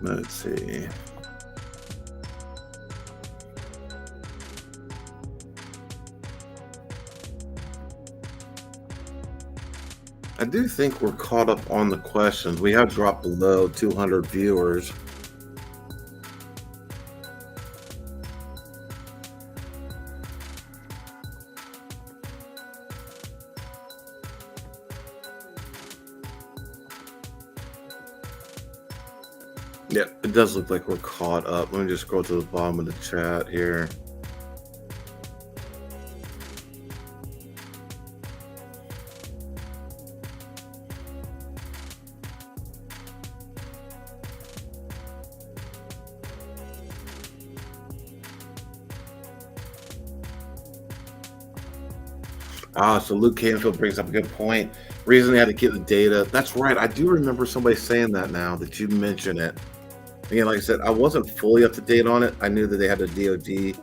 Let's see. I do think we're caught up on the questions. We have dropped below 200 viewers. Yeah, it does look like we're caught up. Let me just scroll to the bottom of the chat here. So Luke Canfield brings up a good point. Reason they had to get the data. That's right. I do remember somebody saying that now that you mention it. Again, like I said, I wasn't fully up to date on it. I knew that they had a DoD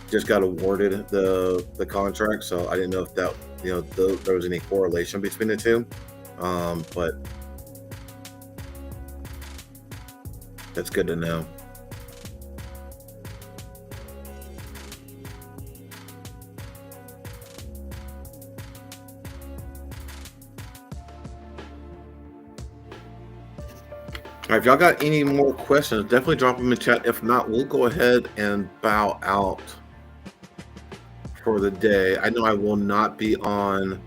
just got awarded the contract, so I didn't know if that there was any correlation between the two. But that's good to know. All right, if y'all got any more questions, definitely drop them in the chat. If not, we'll go ahead and bow out for the day. I know I will not be on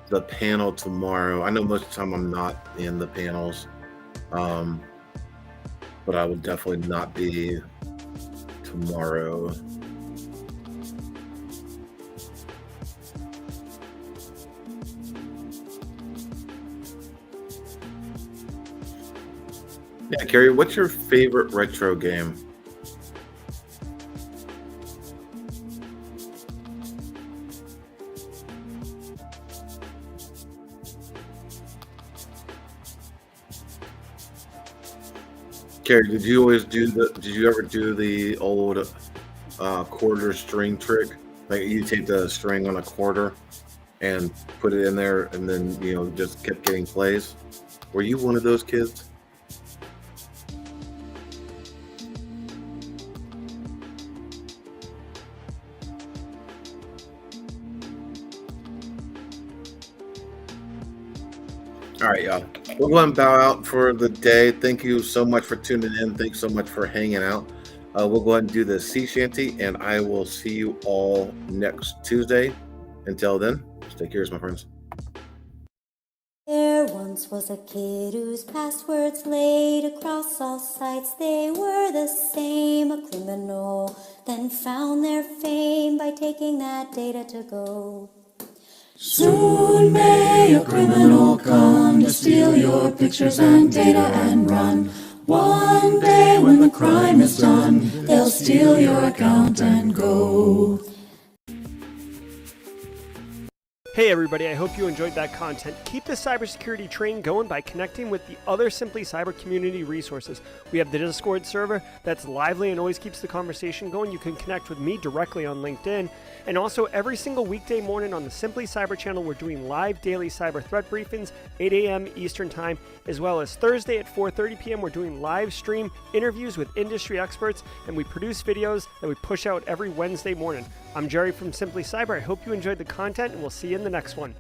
the panel tomorrow. I know most of the time I'm not in the panels, but I will definitely not be tomorrow. Yeah, Carrie, what's your favorite retro game? Carrie, did you ever do the old quarter string trick? Like you take the string on a quarter and put it in there and then, just kept getting plays? Were you one of those kids? All right, y'all. We'll go and bow out for the day. Thank you so much for tuning in. Thanks so much for hanging out. We'll go ahead and do the sea shanty, and I will see you all next Tuesday. Until then, stay curious, my friends. There once was a kid whose passwords laid across all sites. They were the same, a criminal, then found their fame by taking that data to go. Soon may a criminal come to steal your pictures and data and run. One day when the crime is done, they'll steal your account and go. Hey everybody, I hope you enjoyed that content. Keep the cybersecurity train going by connecting with the other Simply Cyber community resources. We have the Discord server that's lively and always keeps the conversation going. You can connect with me directly on LinkedIn. And also every single weekday morning on the Simply Cyber channel, we're doing live daily cyber threat briefings, 8 a.m. Eastern Time, as well as Thursday at 4:30 p.m. We're doing live stream interviews with industry experts, and we produce videos that we push out every Wednesday morning. I'm Jerry from Simply Cyber. I hope you enjoyed the content, and we'll see you in the next one.